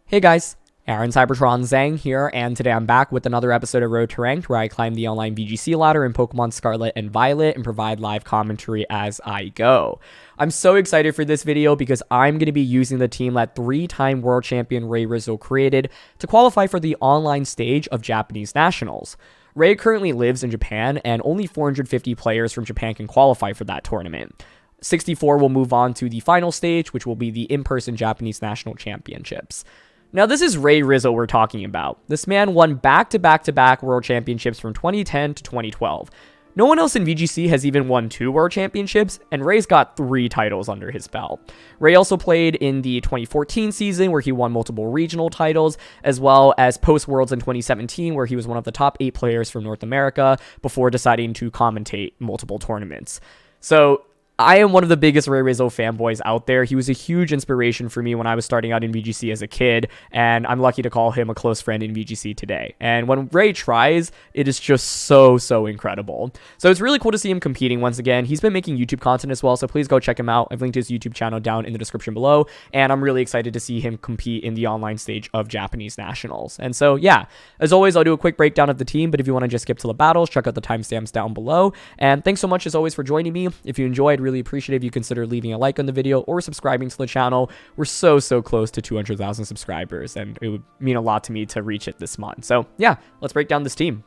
Hey guys, Aaron Cybertron Zhang here, and today I'm back with another episode of Road to Ranked where I climb the online VGC ladder in Pokemon Scarlet and Violet and provide live commentary as I go. I'm so excited for this video because I'm going to be using the team that 3-time world champion Rizzo created to qualify for the online stage of Japanese Nationals. Ray currently lives in Japan, and only 450 players from Japan can qualify for that tournament. 64 will move on to the final stage, which will be the in-person Japanese National Championships. Now, this is Rizzo we're talking about. This man won back-to-back-to-back world championships from 2010 to 2012. No one else in VGC has even won 2 world championships, and Ray's got 3 titles under his belt. Ray also played in the 2014 season, where he won multiple regional titles, as well as post-Worlds in 2017, where he was one of the top 8 players from North America before deciding to commentate multiple tournaments. So I am one of the biggest Rizzo fanboys out there. He was a huge inspiration for me when I was starting out in VGC as a kid, and I'm lucky to call him a close friend in VGC today. And when Ray tries, it is just so incredible. So it's really cool to see him competing once again. He's been making YouTube content as well, so please go check him out. I've linked his YouTube channel down in the description below, and I'm really excited to see him compete in the online stage of Japanese Nationals. And so, yeah, as always, I'll do a quick breakdown of the team, but if you want to just skip to the battles, check out the timestamps down below. And thanks so much, as always, for joining me. If you enjoyed, really appreciate it if you consider leaving a like on the video or subscribing to the channel. We're so close to 200,000 subscribers, and it would mean a lot to me to reach it this month. So yeah, let's break down this team.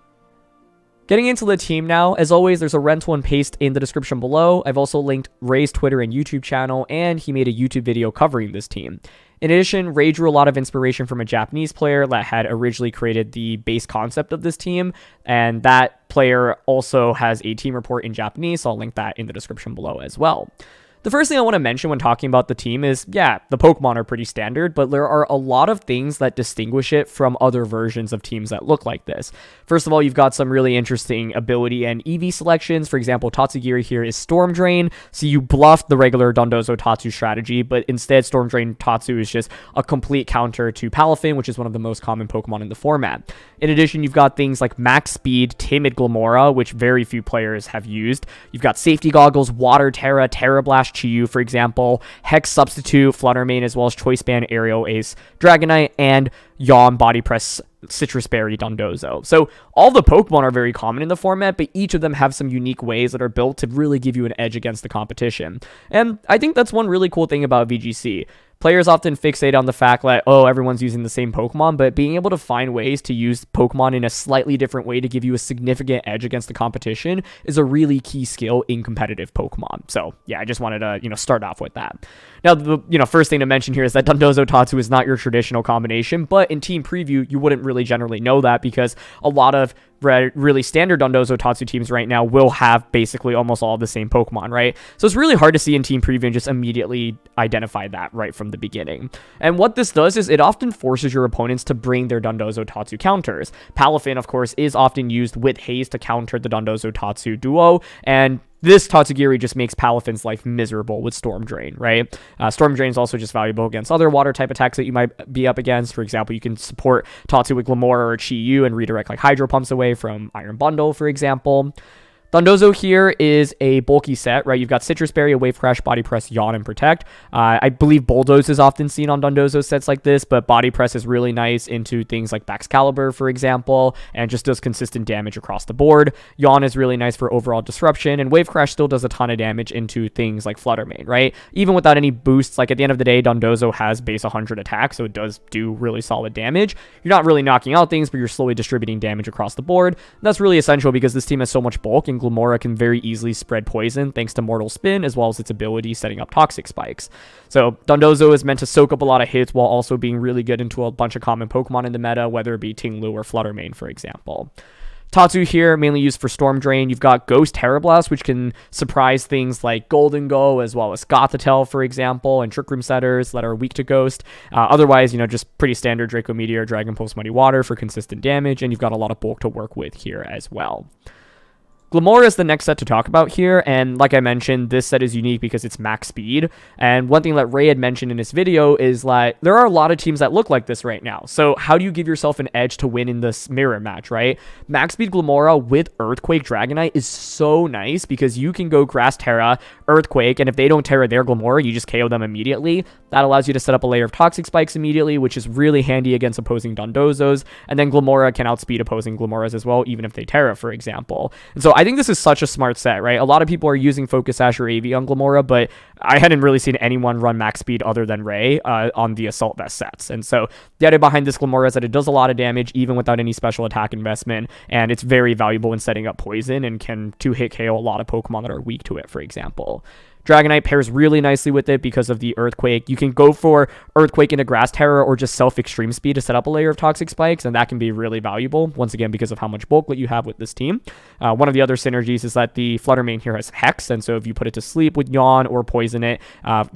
Getting into the team now, as always, there's a rental and paste in the description below. I've also linked Ray's Twitter and YouTube channel, and he made a YouTube video covering this team. In addition, Ray drew a lot of inspiration from a Japanese player that had originally created the base concept of this team, and that player also has a team report in Japanese, so I'll link that in the description below as well. The first thing I want to mention when talking about the team is, yeah, the Pokemon are pretty standard, but there are a lot of things that distinguish it from other versions of teams that look like this. First of all, you've got some really interesting ability and EV selections. For example, Tatsugiri here is Storm Drain, so you bluff the regular Dondozo Tatsu strategy, but instead Storm Drain Tatsu is just a complete counter to Palafin, which is one of the most common Pokemon in the format. In addition, you've got things like Max Speed, Timid Glimmora, which very few players have used. You've got Safety Goggles, Water Tera, Tera Blast Chiyu, for example, Hex Substitute, Flutter Main, as well as Choice Band Aerial Ace Dragonite, and Yawn Body Press Citrus Berry Dondozo. So all the Pokemon are very common in the format, but each of them have some unique ways that are built to really give you an edge against the competition. And I think that's one really cool thing about VGC. Players often fixate on the fact that, oh, everyone's using the same Pokemon, but being able to find ways to use Pokemon in a slightly different way to give you a significant edge against the competition is a really key skill in competitive Pokemon. So yeah, I just wanted to, start off with that. Now, the first thing to mention here is that Dondozo Tatsu is not your traditional combination, but in Team Preview, you wouldn't really generally know that because a lot of really standard Dondozo Tatsu teams right now will have basically almost all the same Pokemon, right? So it's really hard to see in Team Preview and just immediately identify that right from the beginning. And what this does is it often forces your opponents to bring their Dondozo Tatsu counters. Palafin, of course, is often used with Haze to counter the Dondozo Tatsu duo, and this Tatsugiri just makes Palafin's life miserable with Storm Drain, right? Storm Drain is also just valuable against other water-type attacks that you might be up against. For example, you can support Tatsu with Glimmora or Chiyu and redirect like Hydro Pumps away from Iron Bundle, for example. Dondozo here is a bulky set, right? You've got Citrus Berry, a Wave Crash, Body Press, Yawn, and Protect. I believe Bulldoze is often seen on Dondozo sets like this, but Body Press is really nice into things like Baxcalibur, for example, and just does consistent damage across the board. Yawn is really nice for overall disruption, and Wave Crash still does a ton of damage into things like Flutter Main, right? Even without any boosts, like at the end of the day, Dondozo has base 100 attack, so it does do really solid damage. You're not really knocking out things, but you're slowly distributing damage across the board. That's really essential because this team has so much bulk, and Glimmora can very easily spread poison thanks to Mortal Spin, as well as its ability setting up Toxic Spikes. So Dondozo is meant to soak up a lot of hits while also being really good into a bunch of common Pokemon in the meta, whether it be Tinglu or Flutter Main, for example. Tatsu here, mainly used for Storm Drain. You've got Ghost Tera Blast, which can surprise things like Golden Go, as well as Gothitelle, for example, and Trick Room setters that are weak to Ghost. Otherwise, just pretty standard Draco Meteor, Dragon Pulse, Muddy Water for consistent damage, and you've got a lot of bulk to work with here as well. Glimmora is the next set to talk about here, and like I mentioned, this set is unique because it's max speed, and one thing that Ray had mentioned in his video is that there are a lot of teams that look like this right now, so how do you give yourself an edge to win in this mirror match, right? Max speed Glimmora with Earthquake Dragonite is so nice because you can go Grass Terra, Earthquake, and if they don't Terra their Glimmora, you just KO them immediately. That allows you to set up a layer of Toxic Spikes immediately, which is really handy against opposing Dondozos. And then Glimmora can outspeed opposing Glimmoras as well, even if they Tera, for example. And so I think this is such a smart set, right? A lot of people are using Focus Sash or AV on Glimmora, but I hadn't really seen anyone run max speed other than Ray on the Assault Vest sets. And so the idea behind this Glimmora is that it does a lot of damage even without any special attack investment, and it's very valuable in setting up poison and can 2-hit KO a lot of Pokemon that are weak to it, for example. Dragonite pairs really nicely with it because of the Earthquake. You can go for Earthquake into Grass Terror or just Self-Extreme Speed to set up a layer of Toxic Spikes, and that can be really valuable, once again, because of how much bulk that you have with this team. One of the other synergies is that the Flutter main here has Hex, and so if you put it to sleep with Yawn or poison it,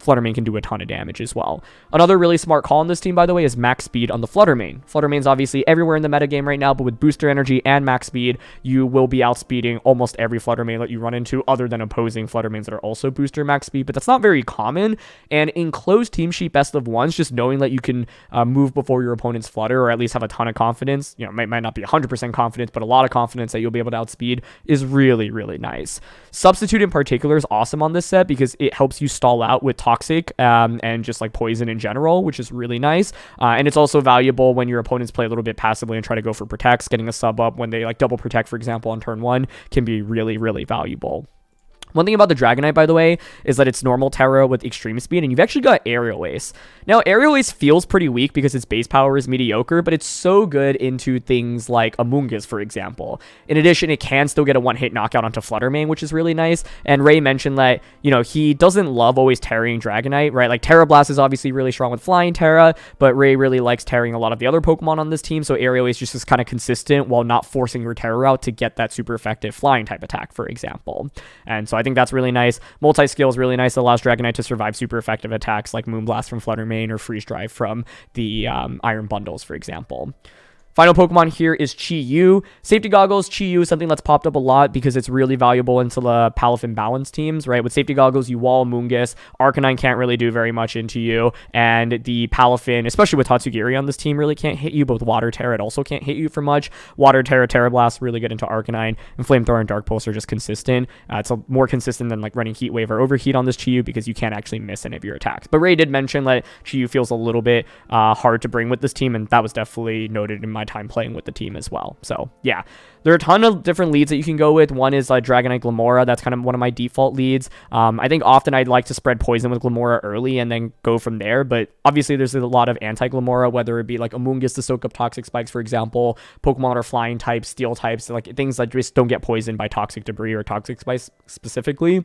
Flutter main can do a ton of damage as well. Another really smart call on this team, by the way, is max speed on the Flutter main. Flutter main's obviously everywhere in the metagame right now, but with booster energy and max speed, you will be outspeeding almost every Flutter main that you run into, other than opposing Flutter mains that are also booster max speed, but that's not very common. And in closed team sheet best of ones, just knowing that you can move before your opponent's Flutter, or at least have a ton of confidence, might not be 100% confidence, but a lot of confidence that you'll be able to outspeed is really, really nice. Substitute in particular is awesome on this set because it helps you stall out with Toxic and just like Poison in general, which is really nice. And it's also valuable when your opponents play a little bit passively and try to go for protects. Getting a sub up when they like double protect, for example, on turn 1 can be really, really valuable. One thing about the Dragonite, by the way, is that it's normal Tera with extreme speed, and you've actually got Aerial Ace. Now, Aerial Ace feels pretty weak because its base power is mediocre, but it's so good into things like Amoonguss, for example. In addition, it can still get a one-hit knockout onto Flutter main, which is really nice. And Ray mentioned that, he doesn't love always Terraing Dragonite, right? Like, Tera Blast is obviously really strong with Flying Tera, but Ray really likes Terraing a lot of the other Pokemon on this team, so Aerial Ace just is kind of consistent while not forcing your Tera out to get that super effective Flying type attack, for example. And so I think that's really nice. Multi-skill is really nice. It allows Dragonite to survive super effective attacks like Moonblast from Flutter main or Freeze Drive from the Iron Bundles, for example. Final Pokemon here is Chi-Yu. Safety Goggles, Chi-Yu is something that's popped up a lot because it's really valuable into the Palafin balance teams, right? With Safety Goggles, you wall Moonguss. Arcanine can't really do very much into you, and the Palafin, especially with Tatsugiri on this team, really can't hit you, but with Water Tera, it also can't hit you for much. Water Tera, Tera Blast, really good into Arcanine, and Flamethrower and Dark Pulse are just consistent. It's more consistent than like running Heat Wave or Overheat on this Chi-Yu because you can't actually miss any of your attacks. But Ray did mention that Chi-Yu feels a little bit hard to bring with this team, and that was definitely noted in my time playing with the team as well. So yeah, there are a ton of different leads that you can go with. One is Dragonite Glimmora. That's kind of one of my default leads. I think often I'd like to spread poison with Glimmora early and then go from there, but obviously there's a lot of anti-Glimmora, whether it be like Amoonguss to soak up Toxic Spikes, for example, Pokemon are flying types, steel types, like things that just don't get poisoned by Toxic Debris or Toxic Spikes specifically.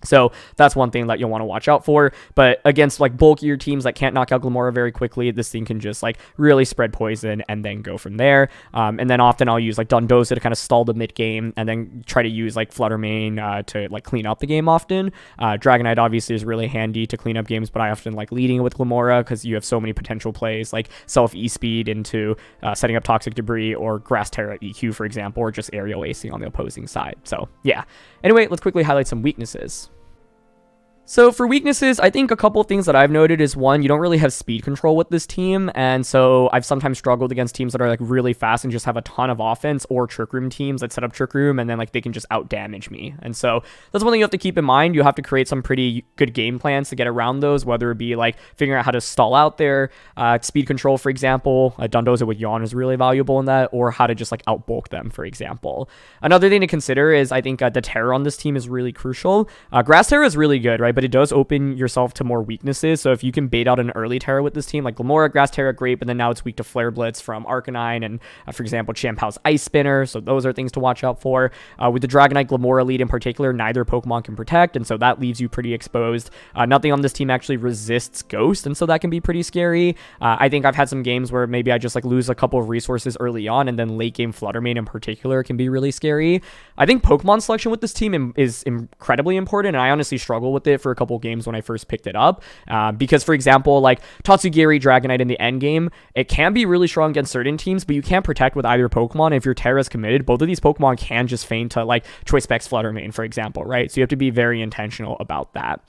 So that's one thing that you'll want to watch out for. But against like bulkier teams that can't knock out Glimmora very quickly, this thing can just like really spread poison and then go from there. And then often I'll use like Dondozo to kind of stall the mid game and then try to use like Flutter main to like clean up the game often. Dragonite obviously is really handy to clean up games, but I often like leading with Glimmora because you have so many potential plays like self E-Speed into setting up Toxic Debris or Grass Tera EQ, for example, or just aerial acing on the opposing side. So yeah. Anyway, let's quickly highlight some weaknesses. So for weaknesses, I think a couple of things that I've noted is one, you don't really have speed control with this team, and so I've sometimes struggled against teams that are like really fast and just have a ton of offense, or Trick Room teams that set up Trick Room and then like they can just out damage me. And so that's one thing you have to keep in mind. You have to create some pretty good game plans to get around those, whether it be like figuring out how to stall out their speed control, for example. Dondozo with Yawn is really valuable in that, or how to just like outbulk them, for example. Another thing to consider is I think the Tera on this team is really crucial. Grass Tera is really good, right? But it does open yourself to more weaknesses. So if you can bait out an early Tera with this team, like Glimmora, Grass Tera, great, but then now it's weak to Flare Blitz from Arcanine and, for example, Champow's Ice Spinner. So those are things to watch out for. With the Dragonite Glimmora lead in particular, neither Pokemon can protect, and so that leaves you pretty exposed. Nothing on this team actually resists Ghost, and so that can be pretty scary. I think I've had some games where maybe I just like lose a couple of resources early on, and then late game Flutter main in particular can be really scary. I think Pokemon selection with this team is incredibly important, and I honestly struggle with it for a couple games when I first picked it up, because for example, like Tatsugiri Dragonite in the end game, it can be really strong against certain teams, but you can't protect with either Pokemon. If your Tera's committed, both of these Pokemon can just feign to like Choice Specs Flutter main, for example, right? So you have to be very intentional about that.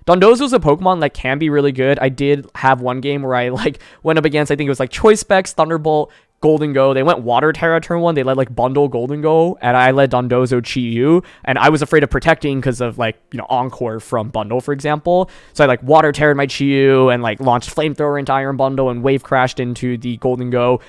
Dondozo is a Pokemon that can be really good. I did have one game where I like went up against, I think it was like Choice Specs, Thunderbolt, Golden Go. They went Water Tera turn 1. They led like Bundle Golden Go, and I led Dondozo Chi-Yu, and I was afraid of protecting because of like, you know, Encore from Bundle, for example. So I like Water Terra my Chi-Yu and like launched Flamethrower into Iron Bundle and Wave Crashed into the Golden Go.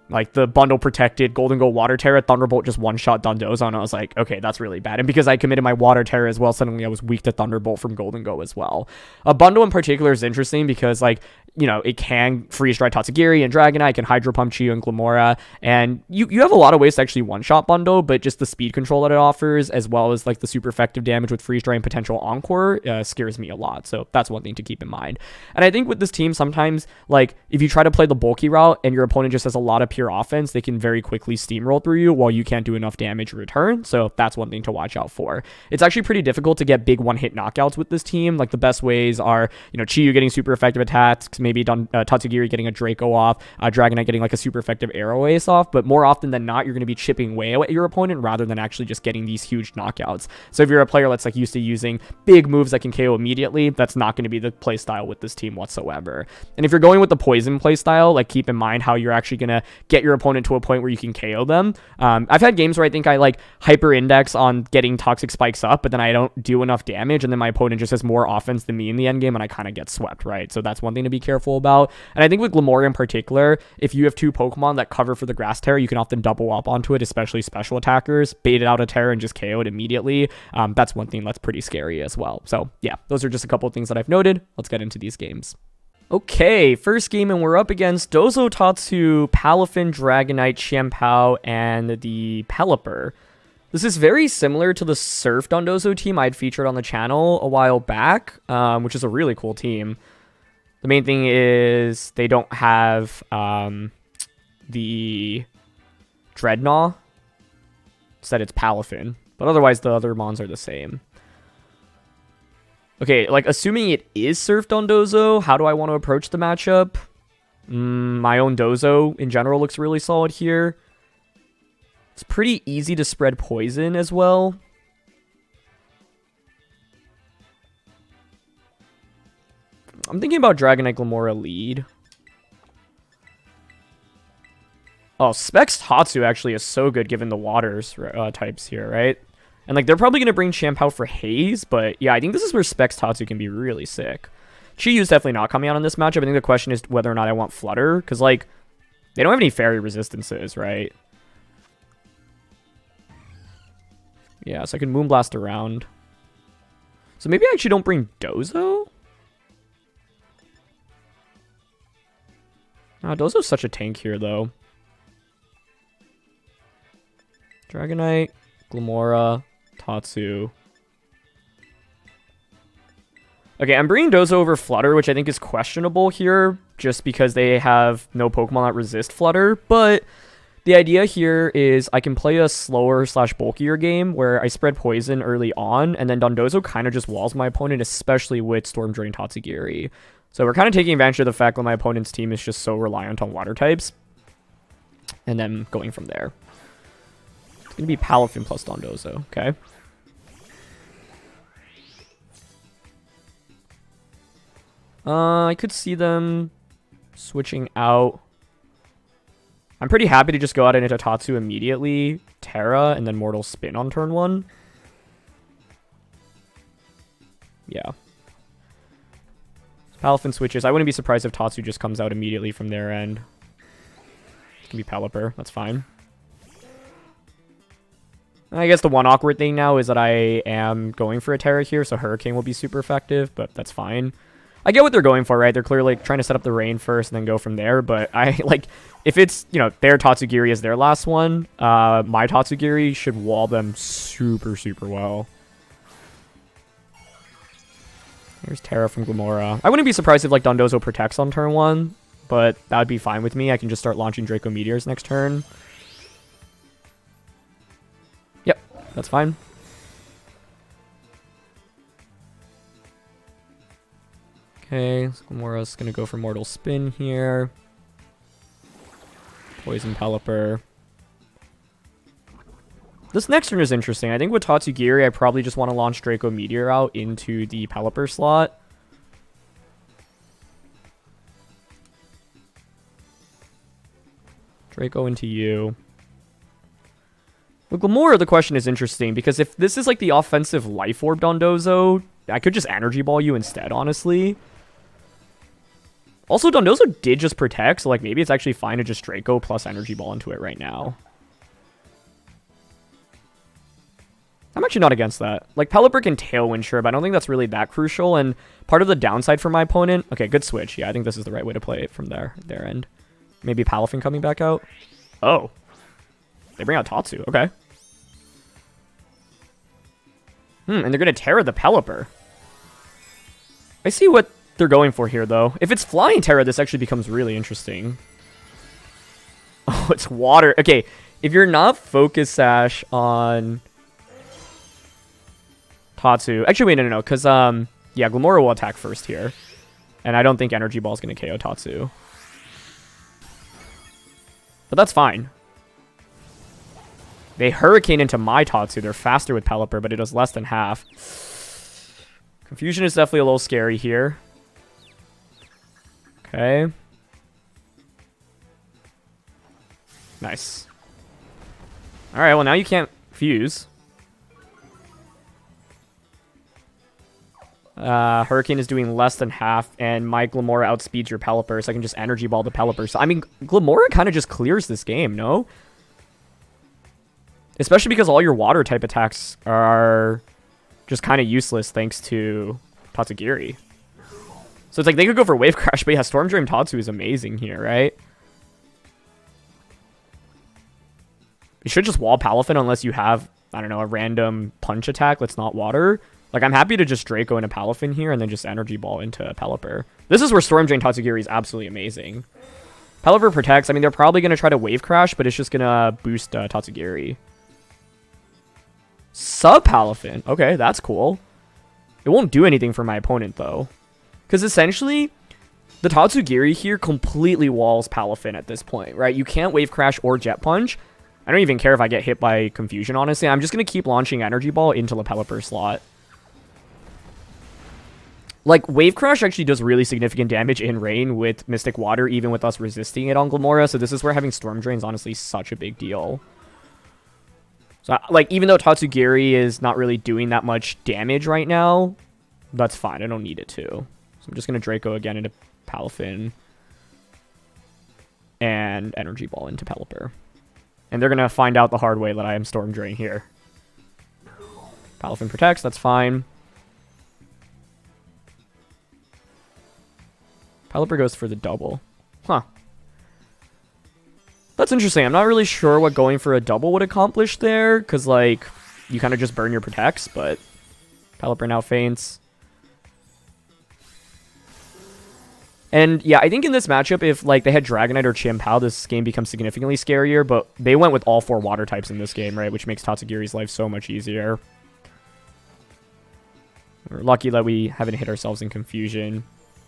Like, the bundle protected Golden Go Water Tera, Thunderbolt just one-shot Dondozo, and I was like, okay, that's really bad. And because I committed my Water Tera as well, suddenly I was weak to Thunderbolt from Golden Go as well. A bundle in particular is interesting because, like, you know, it can freeze dry Tatsugiri and Dragonite, can Hydro Pump Chi-Yu and Glimmora, and you have a lot of ways to actually one-shot bundle, but just the speed control that it offers, as well as like the super effective damage with freeze dry and potential Encore, scares me a lot. So that's one thing to keep in mind. And I think with this team, sometimes, like, if you try to play the bulky route and your opponent just has a lot of pure offense, they can very quickly steamroll through you while you can't do enough damage in return. So that's one thing to watch out for. It's actually pretty difficult to get big one-hit knockouts with this team. Like, the best ways are, you know, Chi-Yu getting super effective attacks, maybe Tatsugiri getting a Draco off, Dragonite getting like a super effective Arrow Ace off, but more often than not, you're going to be chipping away at your opponent rather than actually just getting these huge knockouts. So if you're a player that's like used to using big moves that can KO immediately, that's not going to be the play style with this team whatsoever. And if you're going with the poison play style, like, keep in mind how you're actually going to get your opponent to a point where you can KO them. I've had games where I think I like hyper index on getting toxic spikes up, but then I don't do enough damage, and then my opponent just has more offense than me in the end game, and I kind of get swept, right? So that's one thing to be careful about. And I think with Glimmora in particular, if you have two Pokemon that cover for the Grass Tera, you can often double up onto it, especially special attackers, bait it out a Tera and just KO it immediately. That's one thing that's pretty scary as well. So yeah, those are just a couple of things that I've noted. Let's get into these games. Okay, first game, and we're up against Dozo Tatsu, Palafin, Dragonite, Xianpao, and the Pelipper. This is very similar to the Surf Dondozo team I'd featured on the channel a while back, which is a really cool team. The main thing is they don't have the Dreadnought. Instead, it's Palafin. But otherwise, the other mons are the same. Okay, like, assuming it is Surf Dondozo, how do I want to approach the matchup? My own Dozo, in general, looks really solid here. It's pretty easy to spread poison as well. I'm thinking about Dragonite Glimmora lead. Oh, Specs Tatsu actually is so good given the waters types here, right? And like, they're probably going to bring Xianpao for Haze, but yeah, I think this is where Specs Tatsu can be really sick. Chi-Yu's definitely not coming out in this matchup. I think the question is whether or not I want Flutter, because like, they don't have any fairy resistances, right? Yeah, so I can Moonblast around. So maybe I actually don't bring Dozo? Dozo's such a tank here, though. Dragonite, Glimmora, Tatsu. Okay, I'm bringing Dozo over Flutter, which I think is questionable here, just because they have no Pokemon that resist Flutter, but the idea here is I can play a slower / bulkier game where I spread poison early on, and then Dondozo kind of just walls my opponent, especially with Storm Drain Tatsugiri. So we're kind of taking advantage of the fact that my opponent's team is just so reliant on water types, and then going from there. It's going to be Palafin plus Dondozo, okay? I could see them switching out. I'm pretty happy to just go out into Tatsu immediately, Tera, and then Mortal Spin on turn 1. Yeah. Palafin switches. I wouldn't be surprised if Tatsu just comes out immediately from their end. It can be Pelipper. That's fine. I guess the one awkward thing now is that I am going for a Tera here, so Hurricane will be super effective, but that's fine. I get what they're going for, right? They're clearly trying to set up the rain first and then go from there, but I, like, if it's, you know, their Tatsugiri is their last one, my Tatsugiri should wall them super, super well. Here's Tera from Glimmora. I wouldn't be surprised if, like, Dondozo protects on turn 1, but that would be fine with me. I can just start launching Draco Meteors next turn. Yep, that's fine. Okay, so Glimmora's going to go for Mortal Spin here. Poison Pelipper. This next turn is interesting. I think with Tatsugiri, I probably just want to launch Draco Meteor out into the Pelipper slot. Draco into you. With Glimmora, the question is interesting, because if this is like the offensive Life Orb Dondozo, I could just Energy Ball you instead, honestly. Also, Dondozo did just protect, so like maybe it's actually fine to just Draco plus Energy Ball into it right now. I'm actually not against that. Like, Pelipper can Tailwind, sure, but I don't think that's really that crucial, and part of the downside for my opponent... Okay, good switch. Yeah, I think this is the right way to play it from their end. Maybe Palafin coming back out. Oh. They bring out Tatsu. Okay. And they're going to Tera the Pelipper. I see what they're going for here, though. If it's Flying Tera, this actually becomes really interesting. Oh, it's water. Okay, if you're not Focus Sash on Tatsu... Actually, wait, no, because, yeah, Glimmora will attack first here. And I don't think Energy Ball is going to KO Tatsu. But that's fine. They Hurricane into my Tatsu. They're faster with Pelipper, but it does less than half. Confusion is definitely a little scary here. Okay. Nice. Alright, well now you can't fuse. Hurricane is doing less than half, and my Glimmora outspeeds your Pelipper, so I can just Energy Ball the Pelipper. So, I mean, Glimmora kind of just clears this game, no? Especially because all your water-type attacks are just kind of useless thanks to Tatsugiri. So it's like they could go for Wave Crash, but yeah, Storm Drain Tatsu is amazing here, right? You should just wall Palafin unless you have, I don't know, a random punch attack that's not water. Like, I'm happy to just Draco into Palafin here and then just Energy Ball into Pelipper. This is where Storm Drain Tatsugiri is absolutely amazing. Pelipper protects. I mean, they're probably going to try to Wave Crash, but it's just going to boost Tatsugiri. Sub-Palafin. Okay, that's cool. It won't do anything for my opponent, though. Because essentially, the Tatsugiri here completely walls Palafin at this point, right? You can't Wave Crash or Jet Punch. I don't even care if I get hit by Confusion, honestly. I'm just going to keep launching Energy Ball into the Pelipper slot. Like, Wave Crash actually does really significant damage in Rain with Mystic Water, even with us resisting it on Glimmora. So this is where having Storm Drain is honestly such a big deal. So, like, even though Tatsugiri is not really doing that much damage right now, that's fine. I don't need it to. So I'm just going to Draco again into Palafin. And Energy Ball into Pelipper. And they're going to find out the hard way that I am Storm Drain here. Palafin protects. That's fine. Pelipper goes for the double. Huh. That's interesting. I'm not really sure what going for a double would accomplish there, because, like, you kind of just burn your protects, but Pelipper now faints. And, yeah, I think in this matchup, if, like, they had Dragonite or Chien-Pao, this game becomes significantly scarier, but they went with all 4 water types in this game, right, which makes Tatsugiri's life so much easier. We're lucky that we haven't hit ourselves in Confusion.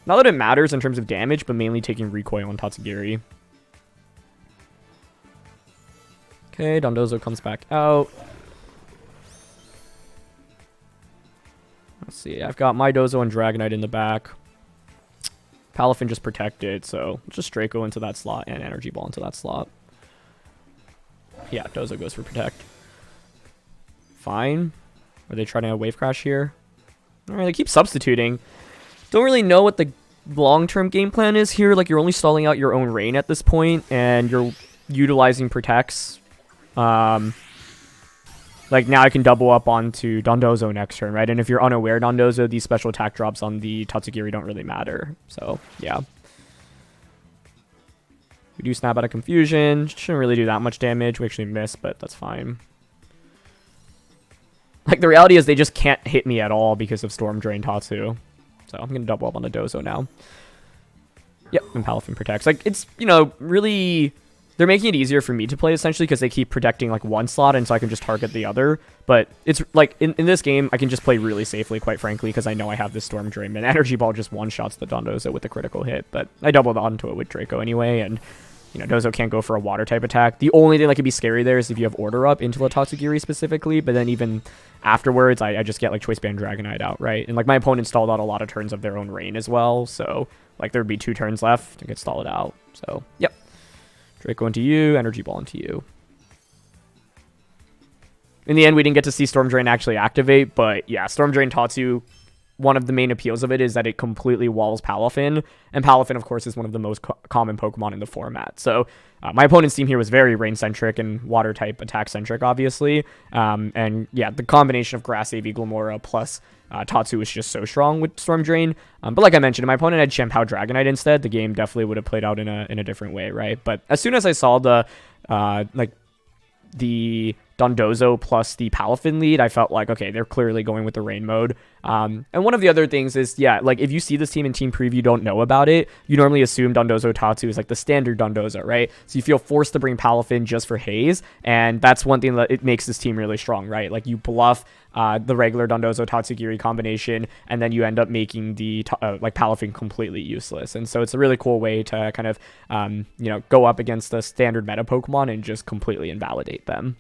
Not that it matters in terms of damage, but mainly taking Recoil on Tatsugiri. Okay, Dondozo comes back out. Let's see, I've got my Dozo and Dragonite in the back. Palafin just protected, so just Draco into that slot and Energy Ball into that slot. Yeah, Dozo goes for protect. Fine. Are they trying to Wave Crash here? Alright, they keep substituting. Don't really know what the long-term game plan is here. Like, you're only stalling out your own Rain at this point, and you're utilizing protects. Like, now I can double up onto Dondozo next turn, right? And if you're unaware Dondozo, these special attack drops on the Tatsugiri don't really matter. So, yeah. We do snap out of Confusion. Shouldn't really do that much damage. We actually miss, but that's fine. Like, the reality is they just can't hit me at all because of Storm Drain Tatsu. So, I'm going to double up on the Dozo now. Yep, and Palafin protects. Like, it's, you know, really... They're making it easier for me to play, essentially, because they keep protecting, like, one slot, and so I can just target the other. But it's, like, in this game, I can just play really safely, quite frankly, because I know I have this Storm Drain. And Energy Ball just one-shots the Dondozo with a critical hit. But I doubled onto it with Draco anyway, and, you know, Dozo can't go for a Water-type attack. The only thing that could be scary there is if you have Order Up into the Tatsugiri specifically, but then even afterwards, I just get, like, Choice Band Dragonite out, right? And, like, my opponent stalled out a lot of turns of their own Rain as well, so, like, there would be 2 turns left to get stalled out. So, yep. Draco into you, Energy Ball into you. In the end, we didn't get to see Storm Drain actually activate, but yeah, Storm Drain Tatsu, one of the main appeals of it is that it completely walls Palafin, and Palafin, of course, is one of the most common Pokemon in the format. So my opponent's team here was very rain-centric and water-type attack-centric, obviously. And yeah, the combination of Grass AV Glimmora plus Tatsu was just so strong with Storm Drain. But like I mentioned, if my opponent had Shampoo Dragonite instead, the game definitely would have played out in a different way, right? But as soon as I saw the Dondozo plus the Palafin lead, I felt like, okay, they're clearly going with the rain mode. And one of the other things is, yeah, like if you see this team in team preview, don't know about it, you normally assume Dondozo Tatsu is like the standard Dondozo, right? So you feel forced to bring Palafin just for haze, and that's one thing that it makes this team really strong, right? Like you bluff the regular Dondozo Tatsugiri combination, and then you end up making the like Palafin completely useless. And so it's a really cool way to kind of go up against the standard meta Pokemon and just completely invalidate them.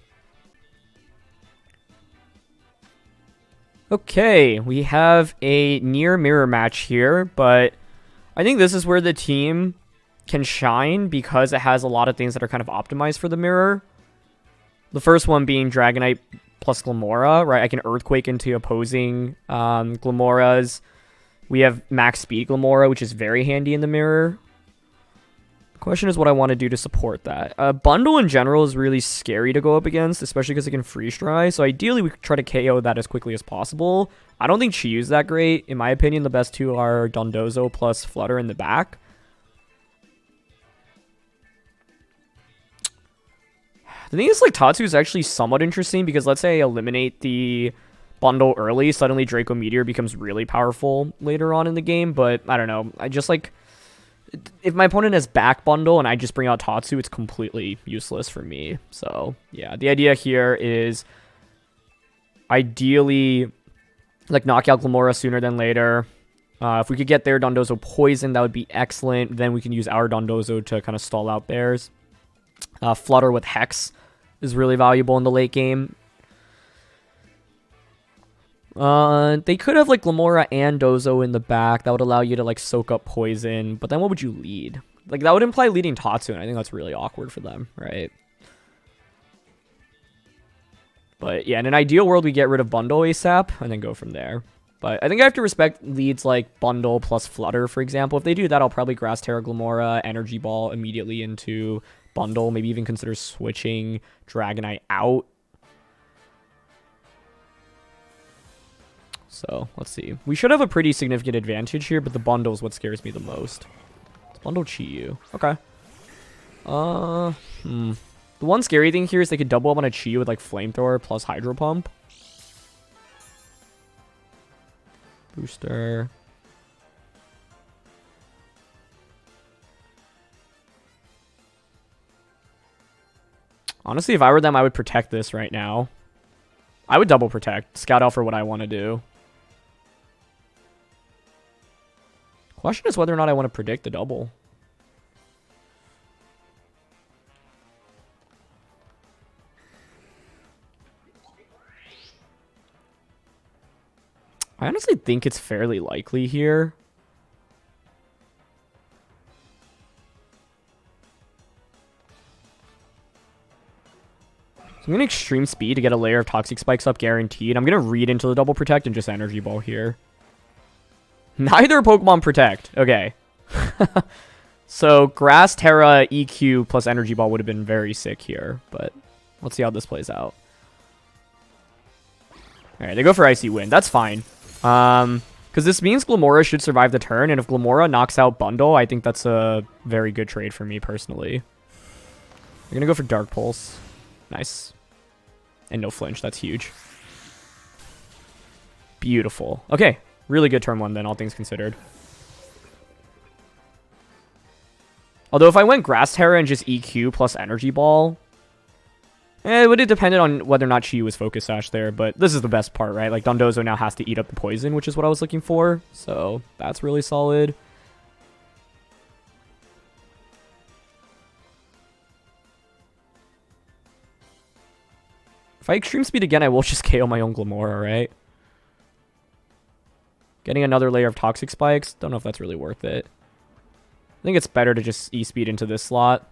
Okay, we have a near mirror match here, but I think this is where the team can shine because it has a lot of things that are kind of optimized for the mirror. The first one being Dragonite plus Glimmora, right? I can Earthquake into opposing Glimmoras. We have max speed Glimmora, which is very handy in the mirror. The question is what I want to do to support that. Bundle in general is really scary to go up against, especially because it can freeze dry. So ideally, we try to KO that as quickly as possible. I don't think Chiyu's that great. In my opinion, the best two are Dondozo plus Flutter in the back. The thing is, like, Tatsu is actually somewhat interesting because let's say I eliminate the bundle early, suddenly Draco Meteor becomes really powerful later on in the game. But I don't know. I just like... If my opponent has back bundle and I just bring out Tatsu, it's completely useless for me. So, yeah, the idea here is ideally, like, knock out Glimmora sooner than later. If we could get their Dondozo poison, that would be excellent. Then we can use our Dondozo to kind of stall out theirs. Flutter with Hex is really valuable in the late game. They could have like Glimmora and Dozo in the back. That would allow you to like soak up poison. But then what would you lead? Like that would imply leading Tatsu, and I think that's really awkward for them, right? But yeah, in an ideal world, we get rid of Bundle ASAP and then go from there. But I think I have to respect leads like Bundle plus Flutter, for example. If they do that, I'll probably Grass Tera Glimmora, Energy Ball immediately into Bundle. Maybe even consider switching Dragonite out. So, let's see. We should have a pretty significant advantage here, but the bundle is what scares me the most. Let's bundle Chiyu. Okay. The one scary thing here is they could double up on a Chiyu with, like, Flamethrower plus Hydro Pump. Booster. Honestly, if I were them, I would protect this right now. I would double protect. Scout out for what I want to do. Question is whether or not I want to predict the double. I honestly think it's fairly likely here. So I'm going to Extreme Speed to get a layer of Toxic Spikes up guaranteed. I'm going to read into the double protect and just Energy Ball here. Neither Pokemon protect. Okay. So Grass, Tera, EQ plus Energy Ball would have been very sick here. But let's see how this plays out. Alright, they go for Icy Wind. That's fine. Because this means Glimmora should survive the turn. And if Glimmora knocks out Bundle, I think that's a very good trade for me personally. They're going to go for Dark Pulse. Nice. And no flinch. That's huge. Beautiful. Okay. Really good turn one then, all things considered. Although if I went Grass Tera and just EQ plus Energy Ball, it would have depended on whether or not Chiyu was Focus Sash there, but this is the best part, right? Like, Dondozo now has to eat up the poison, which is what I was looking for, so that's really solid. If I Extreme Speed again, I will just KO my own Glimmora, right? Getting another layer of Toxic Spikes. Don't know if that's really worth it. I think it's better to just E-Speed into this slot.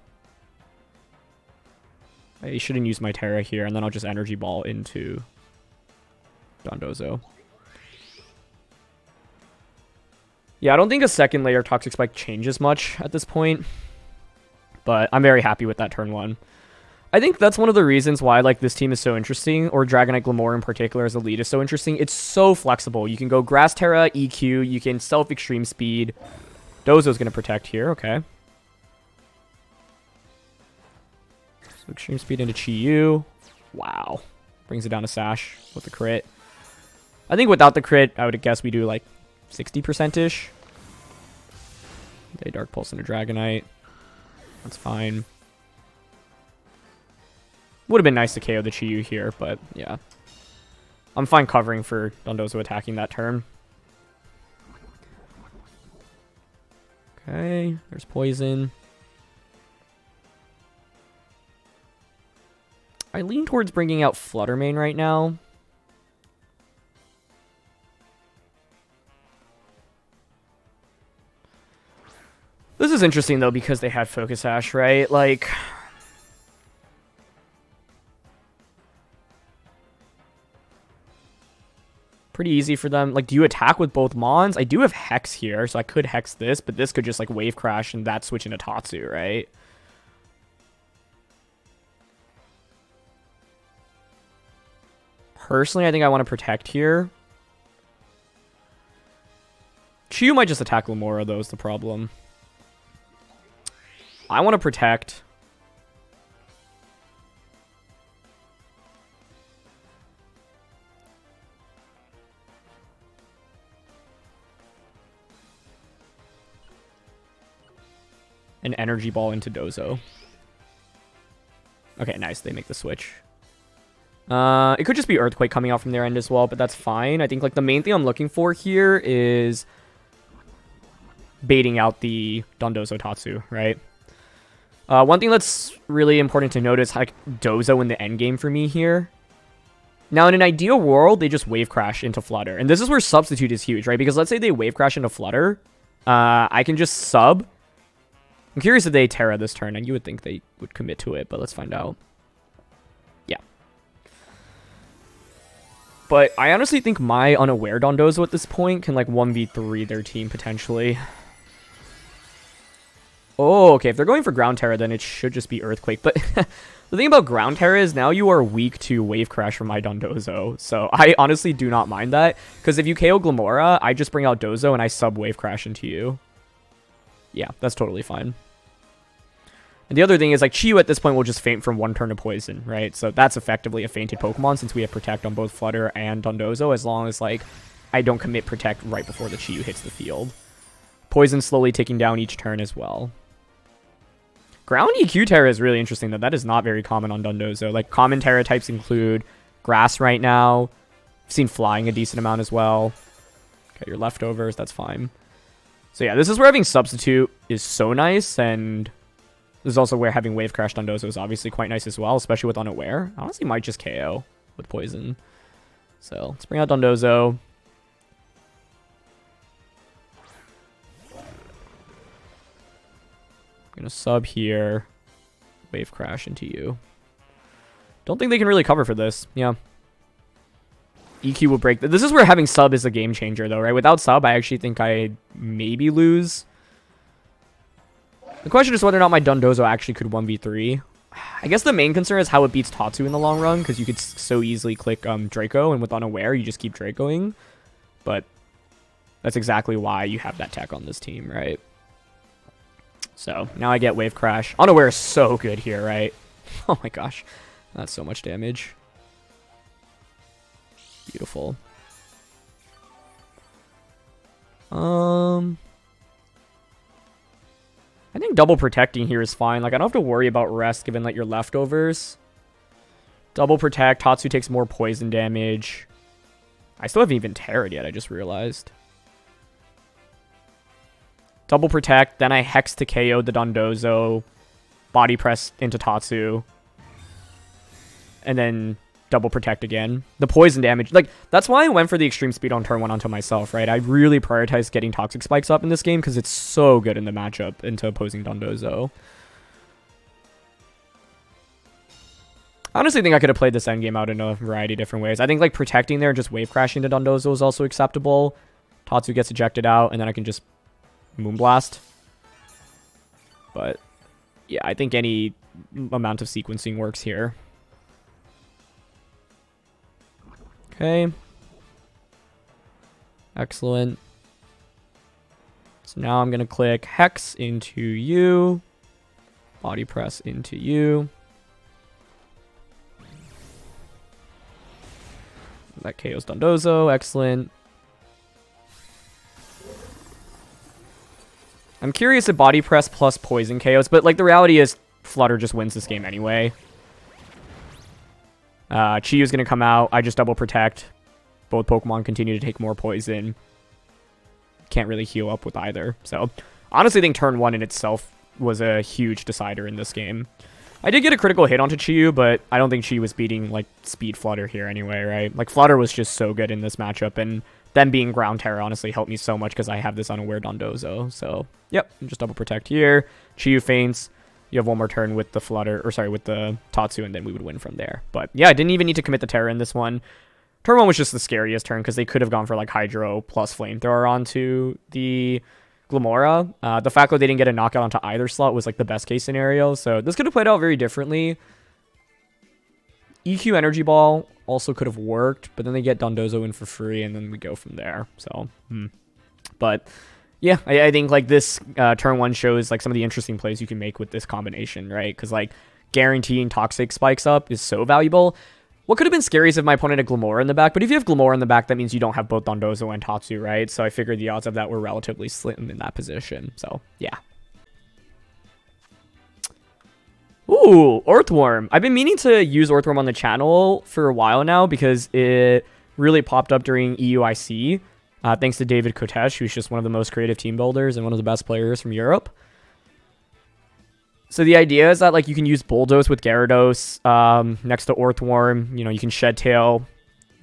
I shouldn't use my Tera here, and then I'll just Energy Ball into Dondozo. Yeah, I don't think a second layer Toxic Spike changes much at this point, but I'm very happy with that turn 1. I think that's one of the reasons why like this team is so interesting, or Dragonite Glimmora in particular as a lead is so interesting. It's so flexible. You can go Grass Tera, EQ, you can Self Extreme Speed. Dozo's going to protect here, okay. So Extreme Speed into Chi-Yu. Wow. Brings it down to Sash with the crit. I think without the crit, I would guess we do like 60%-ish. They Dark Pulse into Dragonite. That's fine. Would have been nice to KO the Chi-Yu here, but yeah. I'm fine covering for Dondozo attacking that turn. Okay, there's Poison. I lean towards bringing out Flutter main right now. This is interesting, though, because they had Focus Sash, right? Like... pretty easy for them. Like, do you attack with both Mons? I do have Hex here, so I could Hex this, but this could just, like, Wave Crash and that switch into Tatsu, right? Personally, I think I want to protect here. Chi-Yu might just attack Glimmora, though, is the problem. I want to protect. An Energy Ball into Dozo. Okay, nice. They make the switch. It could just be Earthquake coming out from their end as well, but that's fine. I think like the main thing I'm looking for here is baiting out the Dondozo Tatsu, right? One thing that's really important to note is like Dozo in the end game for me here. Now, in an ideal world, they just Wave Crash into Flutter. And this is where Substitute is huge, right? Because let's say they Wave Crash into Flutter. I can just sub. I'm curious if they Tera this turn, and you would think they would commit to it, but let's find out. Yeah. But I honestly think my Unaware Dondozo at this point can like 1v3 their team potentially. Oh, okay. If they're going for Ground Tera, then it should just be Earthquake. But the thing about Ground Tera is now you are weak to Wave Crash from my Dondozo. So I honestly do not mind that. Because if you KO Glimmora, I just bring out Dozo and I sub Wave Crash into you. Yeah, that's totally fine. And the other thing is, like, Chi-Yu at this point will just faint from one turn of Poison, right? So that's effectively a fainted Pokemon since we have Protect on both Flutter and Dondozo, as long as, like, I don't commit Protect right before the Chi-Yu hits the field. Poison slowly ticking down each turn as well. Ground EQ Tera is really interesting, though. That is not very common on Dondozo. Like, common Tera types include Grass right now. I've seen Flying a decent amount as well. Got your Leftovers, that's fine. So yeah, this is where having Substitute is so nice, and this is also where having Wave Crash Dondozo is obviously quite nice as well, especially with Unaware. I honestly might just KO with Poison. So let's bring out Dondozo. Gonna sub here. Wave Crash into you. Don't think they can really cover for this. Yeah. EQ will break. This is where having sub is a game changer, though, right? Without sub, I actually think I maybe lose. The question is whether or not my Dondozo actually could 1v3. I guess the main concern is how it beats Tatsu in the long run, because you could so easily click Draco, and with Unaware, you just keep Dracoing. But that's exactly why you have that tech on this team, right? So now I get Wave Crash. Unaware is so good here, right? Oh my gosh. That's so much damage. Beautiful. I think double protecting here is fine. Like, I don't have to worry about rest given that you're Leftovers. Double protect. Tatsu takes more poison damage. I still haven't even Terra'd yet, I just realized. Double protect. Then I Hex to KO the Dondozo. Body press into Tatsu. And then double protect again. The poison damage, like, that's why I went for the extreme speed on turn 1 onto myself, right? I really prioritized getting Toxic Spikes up in this game because it's so good in the matchup into opposing Dondozo. I honestly think I could have played this endgame out in a variety of different ways. I think like protecting there and just wave crashing to Dondozo is also acceptable. Tatsu gets ejected out, and then I can just Moonblast. But yeah, I think any amount of sequencing works here. Okay. Excellent. So now I'm going to click Hex into you. Body Press into you. That KOs Dondozo. Excellent. I'm curious if Body Press plus Poison KOs, but like the reality is Flutter just wins this game anyway. Chiyu's going to come out. I just double protect. Both Pokemon continue to take more poison. Can't really heal up with either. So, honestly, I think turn 1 in itself was a huge decider in this game. I did get a critical hit onto Chiyu, but I don't think Chiyu was beating, like, Speed Flutter here anyway, right? Like, Flutter was just so good in this matchup, and them being Ground Terror honestly helped me so much because I have this unaware Dondozo. So, yep, just double protect here. Chiyu faints. You have one more turn with the Flutter, or sorry, with the Tatsu, and then we would win from there. But, yeah, I didn't even need to commit the Tera in this one. Turn 1 was just the scariest turn because they could have gone for like Hydro plus Flamethrower onto the Glimmora. The fact that they didn't get a knockout onto either slot was like the best case scenario. So this could have played out very differently. EQ Energy Ball also could have worked, but then they get Dondozo in for free and then we go from there. So, but yeah, I think like this turn 1 shows like some of the interesting plays you can make with this combination, right? Because like guaranteeing Toxic spikes up is so valuable. What could have been scary is if my opponent had Glimmora in the back, but if you have Glimmora in the back, that means you don't have both Dondozo and Tatsu, right? So I figured the odds of that were relatively slim in that position. So, yeah. Ooh, Earthworm. I've been meaning to use Earthworm on the channel for a while now because it really popped up during EUIC. Thanks to David Kotesh, who's just one of the most creative team builders and one of the best players from Europe. So the idea is that like you can use Bulldoze with Gyarados next to Earthworm. You know, you can Shed Tail.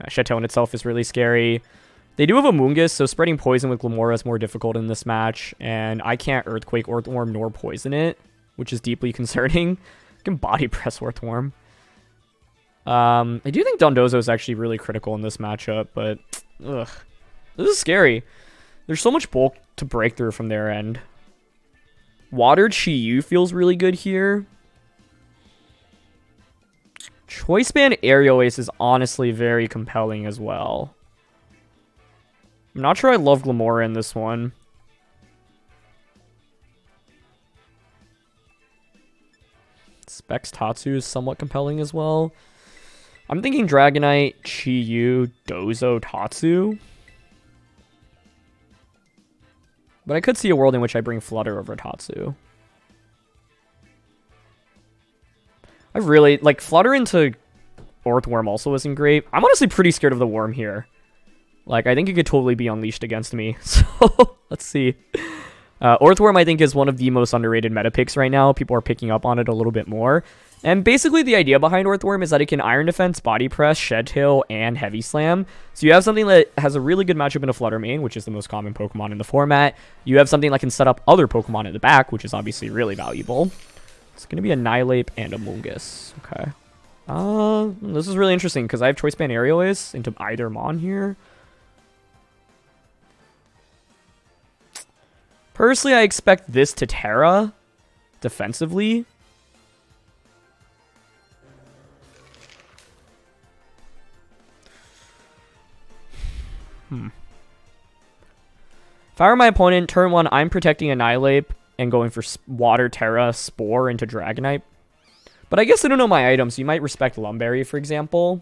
Shed Tail in itself is really scary. They do have a Moongus, so spreading poison with Glimmora is more difficult in this match. And I can't Earthquake Earthworm nor poison it, which is deeply concerning. I can Body Press Earthworm. I do think Dondozo is actually really critical in this matchup, but ugh, this is scary. There's so much bulk to break through from their end. Water Chiyu feels really good here. Choice Band Aerial Ace is honestly very compelling as well. I'm not sure I love Glimmora in this one. Specs Tatsu is somewhat compelling as well. I'm thinking Dragonite, Chiyu, Dozo, Tatsu. But I could see a world in which I bring Flutter over Tatsu. I really, like, Flutter into Earthworm also isn't great. I'm honestly pretty scared of the Worm here. Like, I think it could totally be unleashed against me. So, let's see. Earthworm, I think, is one of the most underrated meta picks right now. People are picking up on it a little bit more. And basically, the idea behind Earthworm is that it can Iron Defense, Body Press, Shed Tail, and Heavy Slam. So you have something that has a really good matchup in a Flutter main, which is the most common Pokemon in the format. You have something that can set up other Pokemon in the back, which is obviously really valuable. It's going to be a Nihilape and a Moongus. Okay. This is really interesting because I have Choice Band Aerial Ace into either Mon here. Personally, I expect this to Tera defensively. If I were my opponent, turn 1, I'm protecting Nihilape and going for Water, Tera, Spore into Dragonite. But I guess I don't know my items. You might respect Lumberry, for example.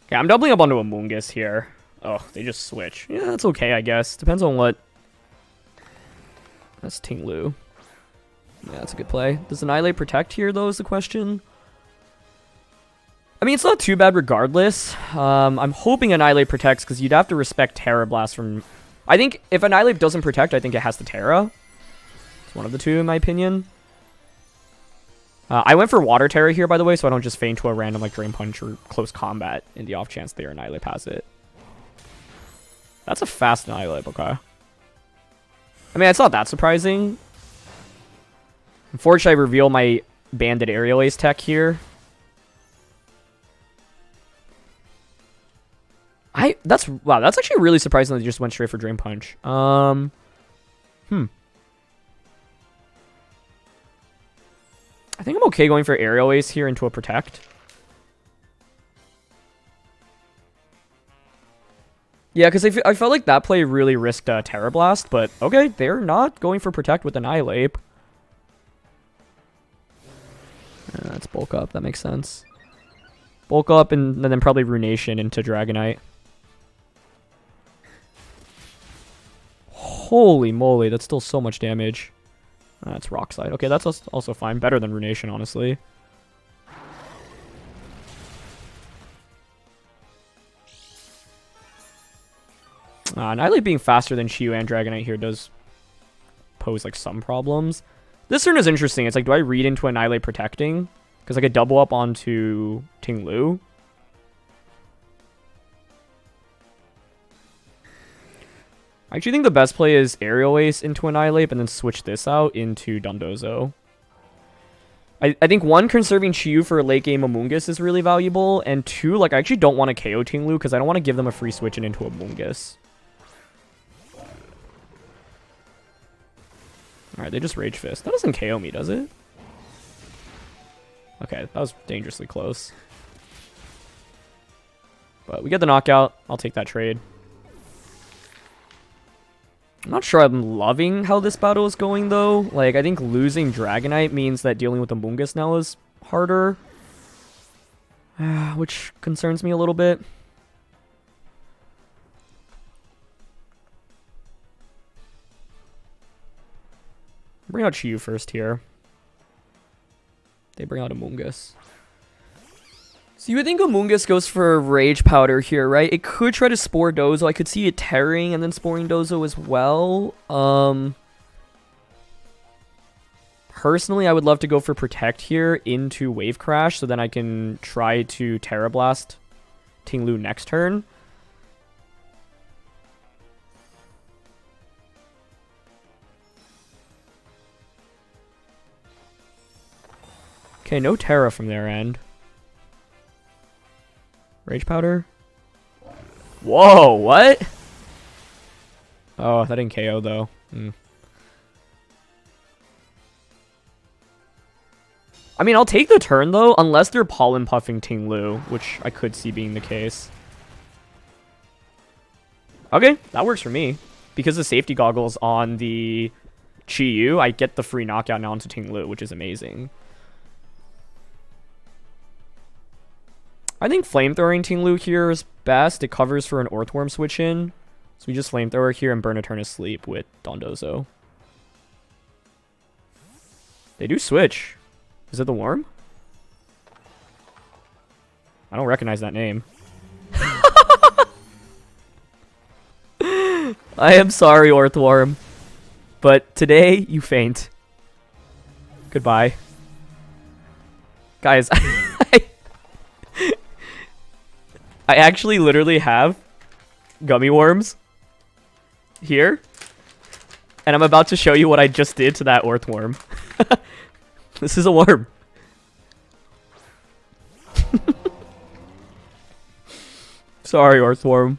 Okay, I'm doubling up onto a Moongus here. Oh, they just switch. Yeah, that's okay, I guess. Depends on what... That's Tinglu. Yeah, that's a good play. Does the Nihilape protect here, though, is the question? I mean, it's not too bad regardless. I'm hoping Nihilape protects, because you'd have to respect Tera Blast from... I think if Nihilape doesn't protect, I think it has to Tera. It's one of the two, in my opinion. I went for Water Tera here, by the way, so I don't just feint to a random like Drain Punch or Close Combat in the off chance their Annihilate has it. That's a fast Annihilate, okay. I mean, it's not that surprising. Unfortunately, I reveal my Banded Aerial Ace tech here. Wow, that's actually really surprising that they just went straight for Drain Punch. I think I'm okay going for Aerial Ace here into a Protect. Yeah, because I felt like that play really risked Terra Blast, but okay, they're not going for Protect with Annihilate. Let's bulk up, that makes sense. Bulk up and then probably Runation into Dragonite. Holy moly, that's still so much damage. That's Rock Slide. Okay, that's also fine. Better than Runation, honestly. Annihilate being faster than Chiyu and Dragonite here does pose like some problems. This turn is interesting. It's like, do I read into Annihilate protecting? Because I could double up onto Ting-Lu. I actually think the best play is Aerial Ace into Annihilate and then switch this out into Dondozo. I think one, conserving Chiyu for a late game Amoonguss is really valuable, and two, like I actually don't want to KO Ting-Lu because I don't want to give them a free switch in into Amoonguss. Alright, they just Rage Fist. That doesn't KO me, does it? Okay, that was dangerously close. But we get the knockout. I'll take that trade. I'm not sure I'm loving how this battle is going, though. Like, I think losing Dragonite means that dealing with Amoonguss now is harder. Which concerns me a little bit. Bring out Chiyu first here. They bring out Amoonguss. So you would think Amoonguss goes for Rage Powder here, right? It could try to Spore Dozo. I could see it tearing and then Sporing Dozo as well. Personally, I would love to go for Protect here into Wave Crash, so then I can try to Terra Blast Ting-Lu next turn. Okay, no Terra from their end. Rage Powder? Whoa, what? Oh, that didn't KO though. I mean, I'll take the turn though, unless they're Pollen Puffing Ting-Lu, which I could see being the case. Okay, that works for me. Because the safety goggles on the Chiyu, I get the free knockout now into Ting-Lu, which is amazing. I think Flamethrowing Ting-Lu here is best. It covers for an Earthworm switch in. So we just Flamethrower here and burn a turn of sleep with Dondozo. They do switch. Is it the worm? I don't recognize that name. I am sorry, Earthworm. But today, you faint. Goodbye. Guys, I actually literally have gummy worms here. And I'm about to show you what I just did to that Earthworm. This is a worm. Sorry, Earthworm.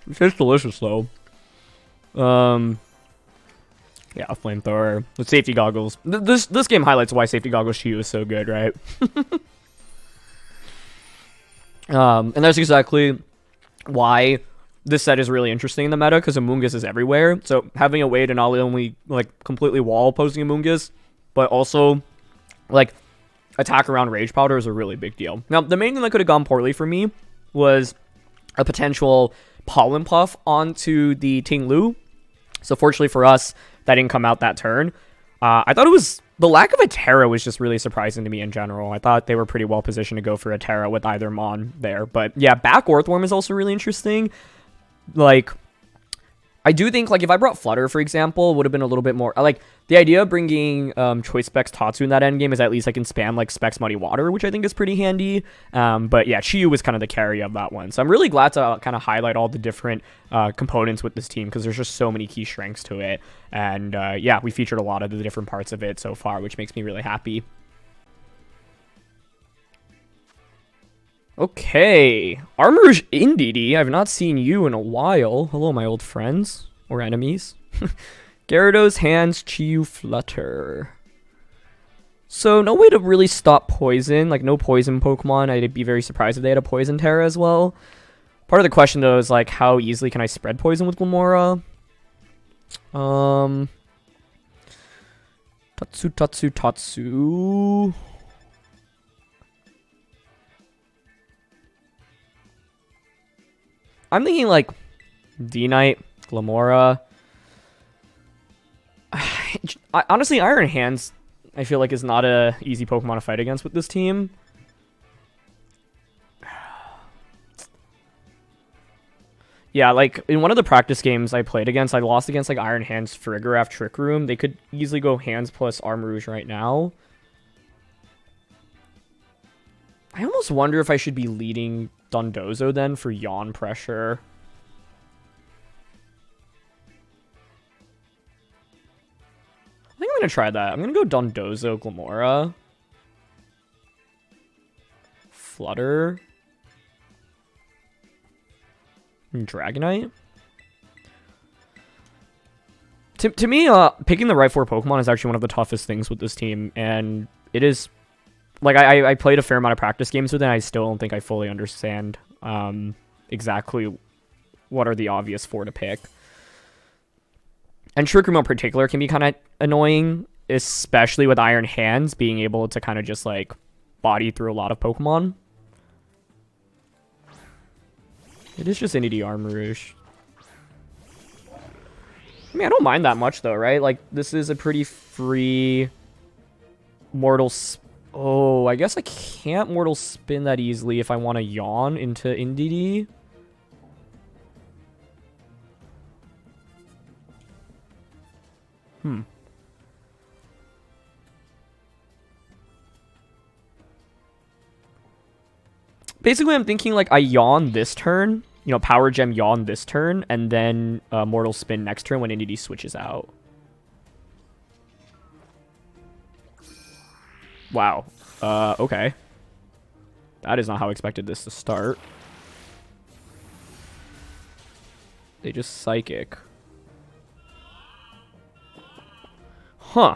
It tastes delicious, though. Yeah, Flamethrower. With safety goggles. This game highlights why safety goggles Chiyu is so good, right? And that's exactly why this set is really interesting in the meta, because Amoonguss is everywhere. So having a way to not only like completely wall opposing Amoonguss, but also like attack around Rage Powder is a really big deal. Now, the main thing that could have gone poorly for me was a potential Pollen Puff onto the Ting-Lu. So fortunately for us, that didn't come out that turn. I thought it was... The lack of a Tera was just really surprising to me in general. I thought they were pretty well positioned to go for a Tera with either Mon there. But yeah, back Earthworm is also really interesting. Like, I do think, like, if I brought Flutter, for example, it would have been a little bit more... Like, the idea of bringing Choice Specs Tatsu in that endgame is at least I can spam, like, Specs Muddy Water, which I think is pretty handy. But, yeah, Chiyu was kind of the carry of that one. So I'm really glad to kind of highlight all the different components with this team, because there's just so many key strengths to it. And, yeah, we featured a lot of the different parts of it so far, which makes me really happy. Okay, Armourouge Indeedee, I've not seen you in a while. Hello, my old friends, or enemies. Gyarados, Hands, Chiyu, Flutter. So, no way to really stop poison, like no poison Pokemon. I'd be very surprised if they had a poison Tera as well. Part of the question, though, is like, how easily can I spread poison with Glimmora? Tatsu. I'm thinking like D-Knight, Glimmora. Honestly, Iron Hands, I feel like, is not a easy Pokemon to fight against with this team. Yeah, like in one of the practice games I played against, I lost against like Iron Hands, Farigiraf, Trick Room. They could easily go Hands plus Armourouge right now. I almost wonder if I should be leading Dondozo then for Yawn pressure. I think I'm going to try that. I'm going to go Dondozo, Glimmora. Flutter. And Dragonite. To me, picking the right 4 Pokemon is actually one of the toughest things with this team, and it is... Like, I played a fair amount of practice games with it, and I still don't think I fully understand exactly what are the obvious 4 to pick. And Trick Room in particular can be kind of annoying, especially with Iron Hands being able to kind of just, like, body through a lot of Pokemon. It is just Indeedee Armourouge. I mean, I don't mind that much, though, right? Like, this is a pretty free Mortal Oh, I guess I can't Mortal Spin that easily if I want to Yawn into Indeedee. Basically, I'm thinking like I Yawn this turn, you know, Power Gem Yawn this turn, and then Mortal Spin next turn when Indeedee switches out. Wow. Okay. That is not how I expected this to start. They just Psychic. Huh.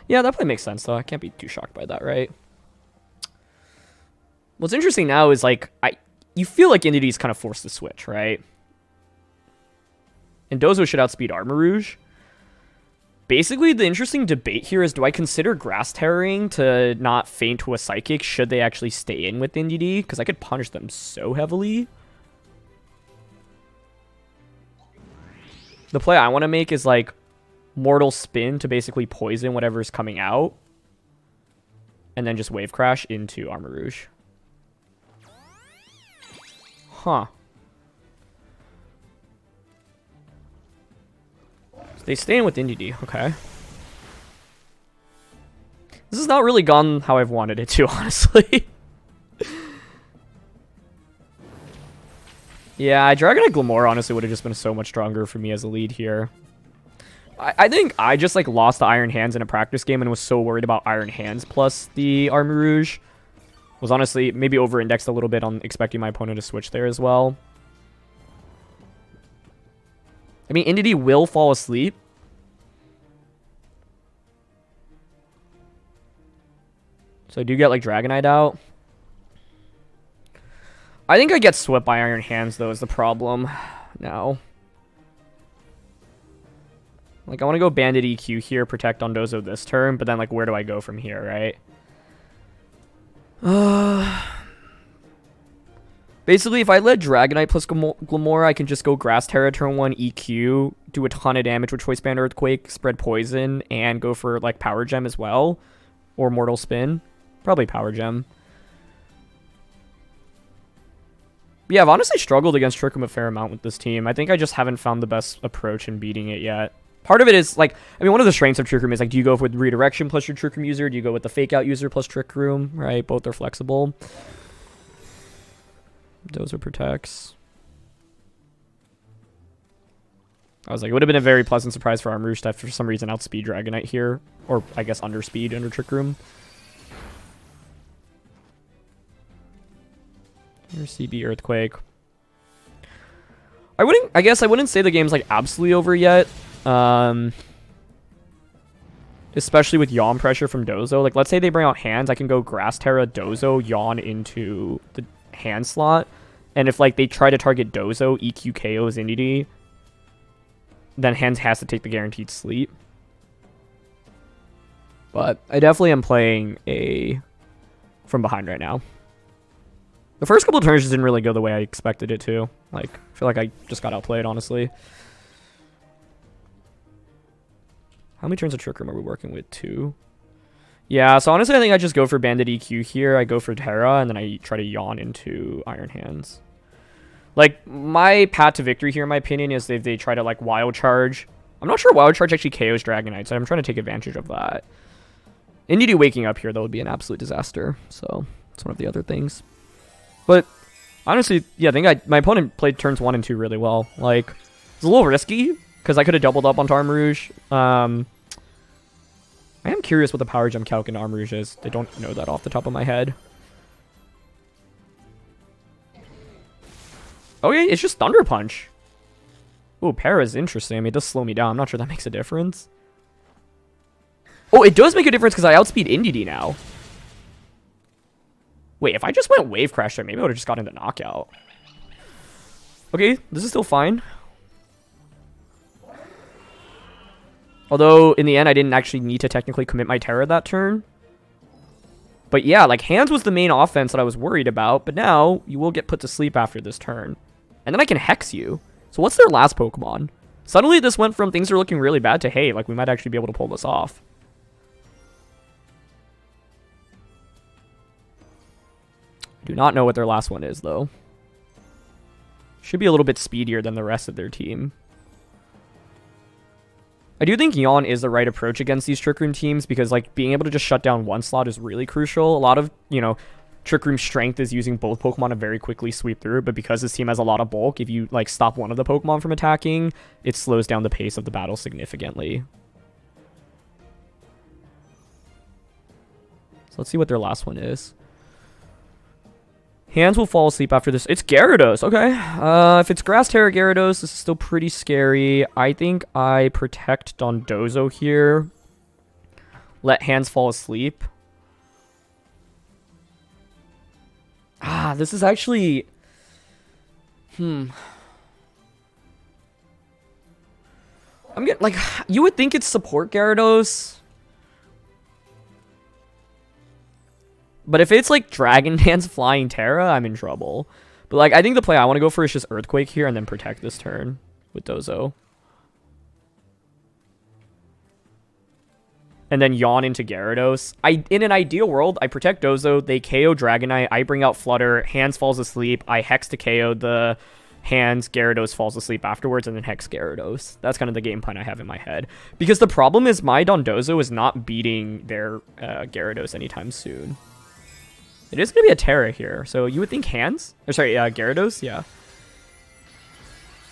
Yeah, that probably makes sense, though. I can't be too shocked by that, right? What's interesting now is, like, you feel like Indeedee's kind of forced to switch, right? And Dozo should outspeed Armourouge. Basically, the interesting debate here is, do I consider Grass Terroring to not feint to a Psychic should they actually stay in with Indeedee? Because I could punish them so heavily. The play I want to make is, like, Mortal Spin to basically poison whatever's coming out. And then just Wave Crash into Armourouge. Huh. They stay in with Indeedee, okay. This has not really gone how I've wanted it to, honestly. Yeah, Dragonite Glimmora honestly would have just been so much stronger for me as a lead here. I think I just like lost the Iron Hands in a practice game and was so worried about Iron Hands plus the Armourouge. Was honestly maybe over-indexed a little bit on expecting my opponent to switch there as well. I mean, Indeedee will fall asleep. So I do get, like, Dragonite out. I think I get swept by Iron Hands, though, is the problem now. Like, I want to go Bandit EQ here, protect Dondozo this turn, but then, like, where do I go from here, right? Basically, if I let Dragonite plus Glimmora, I can just go Grass Terra turn 1, EQ, do a ton of damage with Choice Band Earthquake, spread Poison, and go for, like, Power Gem as well. Or Mortal Spin. Probably Power Gem. But yeah, I've honestly struggled against Trick Room a fair amount with this team. I think I just haven't found the best approach in beating it yet. Part of it is, like, I mean, one of the strengths of Trick Room is, like, do you go with redirection plus your Trick Room user? Do you go with the fake out user plus Trick Room? Right? Both are flexible. Those are protects. I was like, it would have been a very pleasant surprise for Armrouge to for some reason outspeed Dragonite here. Or, I guess, underspeed under Trick Room. Here's CB Earthquake. I guess I wouldn't say the game's, like, absolutely over yet. Especially with Yawn pressure from Dozo. Like, let's say they bring out hands. I can go Grass Tera, Dozo, Yawn into the hand slot. And if, like, they try to target Dozo, EQ KOs Inity, then hands has to take the guaranteed sleep. But I definitely am playing a from behind right now. The first couple of turns just didn't really go the way I expected it to. Like, I feel like I just got outplayed, honestly. How many turns of Trick Room are we working with? 2? Yeah, so honestly, I think I just go for Bandit EQ here. I go for Tera, and then I try to Yawn into Iron Hands. Like, my path to victory here, in my opinion, is if they try to, like, Wild Charge. I'm not sure Wild Charge actually KOs Dragonite, so I'm trying to take advantage of that. Indy waking up here, though, would be an absolute disaster. So, it's one of the other things. But, honestly, yeah, I think my opponent played turns 1 and 2 really well. Like, it's a little risky, because I could have doubled up on Armrouge. I am curious what the power jump calc in Armrouge is. I don't know that off the top of my head. Oh yeah, it's just Thunder Punch. Oh, Para is interesting. I mean, it does slow me down. I'm not sure that makes a difference. Oh, it does make a difference because I outspeed Indy now. Wait, if I just went Wave Crash there, maybe I would have just gotten the knockout. Okay, this is still fine. Although, in the end, I didn't actually need to technically commit my Tera that turn. But yeah, like, hands was the main offense that I was worried about. But now, you will get put to sleep after this turn. And then I can Hex you. So what's their last Pokemon? Suddenly, this went from things are looking really bad to, hey, like, we might actually be able to pull this off. Do not know what their last one is, though. Should be a little bit speedier than the rest of their team. I do think Yawn is the right approach against these Trick Room teams because, like, being able to just shut down one slot is really crucial. A lot of, you know, Trick Room strength is using both Pokemon to very quickly sweep through, but because this team has a lot of bulk, if you, like, stop one of the Pokemon from attacking, it slows down the pace of the battle significantly. So let's see what their last one is. Hands will fall asleep after this. It's Gyarados. Okay. If it's Grass Tera Gyarados, this is still pretty scary. I think I protect Dondozo here. Let hands fall asleep. Ah, this is actually... I'm getting, like, you would think it's support Gyarados. But if it's, like, Dragon Dance Flying Tera, I'm in trouble. But, like, I think the play I want to go for is just Earthquake here and then protect this turn with Dozo. And then Yawn into Gyarados. In an ideal world, I protect Dozo, they KO Dragonite, I bring out Flutter, hands falls asleep, I Hex to KO the hands, Gyarados falls asleep afterwards, and then Hex Gyarados. That's kind of the game plan I have in my head. Because the problem is my Dondozo is not beating their Gyarados anytime soon. It is going to be a Tera here, so you would think hands? Or sorry, Gyarados? Yeah.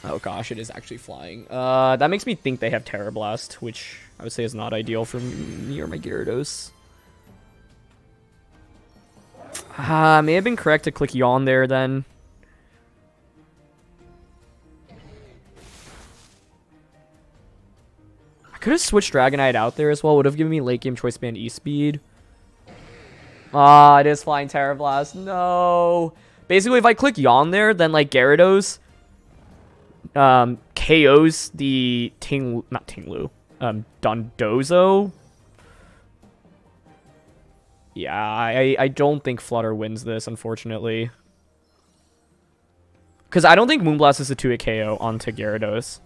Oh gosh, it is actually flying. That makes me think they have Tera Blast, which I would say is not ideal for me or my Gyarados. May have been correct to click Yawn there then. I could have switched Dragonite out there as well. Would have given me late game Choice Band E-Speed. Ah, it is flying Tera Blast. No. Basically, if I click Yawn there, then, like, Gyarados KOs the Dondozo. Yeah, I don't think Flutter wins this, unfortunately. Because I don't think Moonblast is a 2-hit KO onto Gyarados.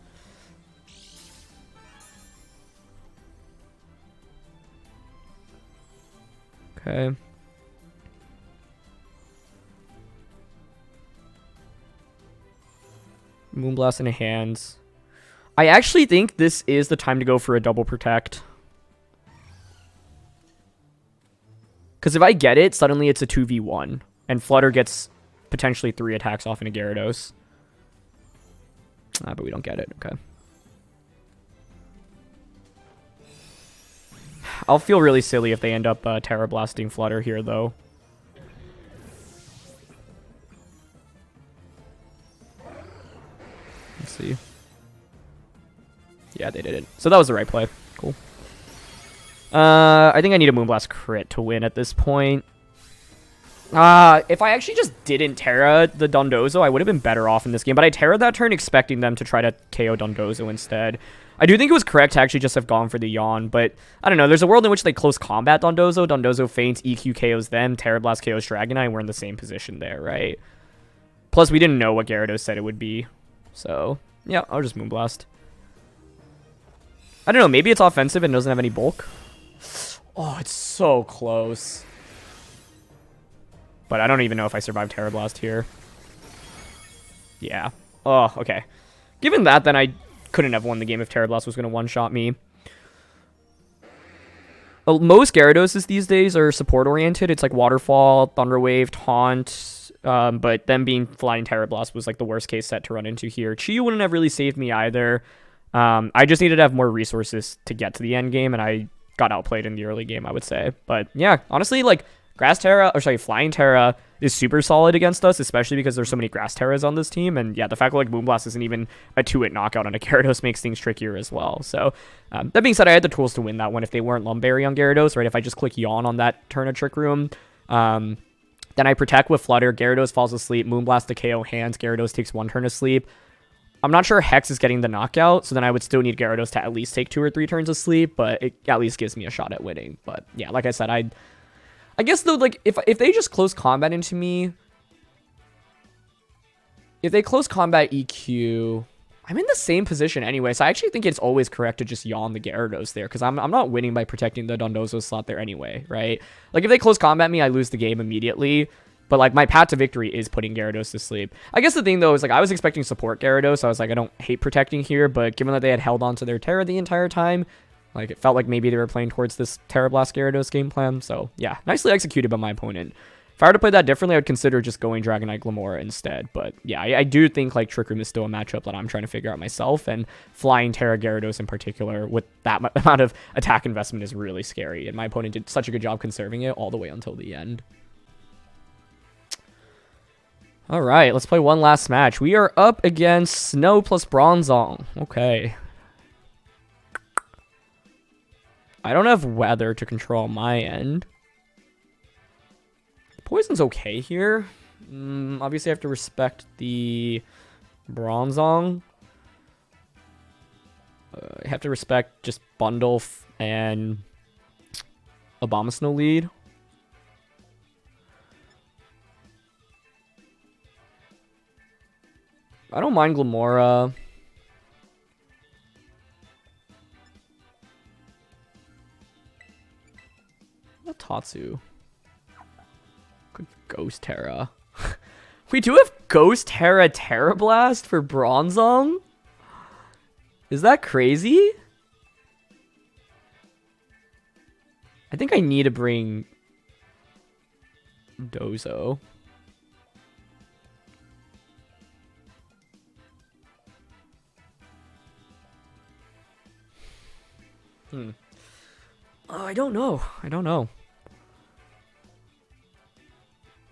Okay. Moonblast in hand. I actually think this is the time to go for a double protect. Because if I get it, suddenly it's a 2v1. And Flutter gets potentially 3 attacks off into Gyarados. But we don't get it. Okay. I'll feel really silly if they end up Tera blasting Flutter here, though. Let's see. Yeah, they did it. So that was the right play. Cool. I think I need a Moonblast crit to win at this point. If I actually just didn't Tera the Dondozo, I would have been better off in this game. But I Tera'd that turn expecting them to try to KO Dondozo instead. I do think it was correct to actually just have gone for the Yawn, but I don't know. There's a world in which they close combat Dondozo. Dondozo feints, EQ KOs them, Tera Blast KOs Dragonite, and we're in the same position there, right? Plus, we didn't know what Gyarados said it would be. So, yeah, I'll just Moonblast. I don't know. Maybe it's offensive and doesn't have any bulk. Oh, it's so close. But I don't even know if I survived Tera Blast here. Yeah. Oh, okay. Given that, then I couldn't have won the game if Tera Blast was going to one-shot me. Well, most Gyaradoses these days are support-oriented. It's like Waterfall, Thunder Wave, Taunt. But them being Flying Tera Blast was like the worst-case set to run into here. Chi wouldn't have really saved me either. I just needed to have more resources to get to the end game, and I got outplayed in the early game, I would say. But yeah, honestly, like, Flying Tera is super solid against us, especially because there's so many Grass Terras on this team. And yeah, the fact that like Moonblast isn't even a 2-hit knockout on a Gyarados makes things trickier as well. So that being said, I had the tools to win that one if they weren't Lumberry on Gyarados, right? If I just click Yawn on that turn of Trick Room, then I protect with Flutter, Gyarados falls asleep, Moonblast to KO hands, Gyarados takes 1 turn of sleep. I'm not sure Hex is getting the knockout, so then I would still need Gyarados to at least take 2 or 3 turns of sleep, but it at least gives me a shot at winning. But yeah, like I said, I guess though, like, if they just close combat into me, if they close combat EQ, I'm in the same position anyway, so I actually think it's always correct to just Yawn the Gyarados there, because I'm not winning by protecting the Dondozo slot there anyway, right? Like, if they close combat me, I lose the game immediately, but, like, my path to victory is putting Gyarados to sleep. I guess the thing, though, is, like, I was expecting support Gyarados, so I was like, I don't hate protecting here, but given that they had held on to their Tera the entire time, like, it felt like maybe they were playing towards this Tera Blast Gyarados game plan. So, yeah, nicely executed by my opponent. If I were to play that differently, I would consider just going Dragonite Glimmora instead. But, yeah, I do think, like, Trick Room is still a matchup that I'm trying to figure out myself. And Flying Tera Gyarados in particular, with that amount of attack investment, is really scary. And my opponent did such a good job conserving it all the way until the end. All right, let's play one last match. We are up against Snow plus Bronzong. Okay. I don't have weather to control on my end. Poison's okay here. Obviously, I have to respect the Bronzong. I have to respect just Bundle and Abomasnow lead. I don't mind Glimmora. Tatsu. Good Ghost Tera. We do have Ghost Tera Tera Blast for Bronzong? Is that crazy? I think I need to bring Dozo. Oh, I don't know.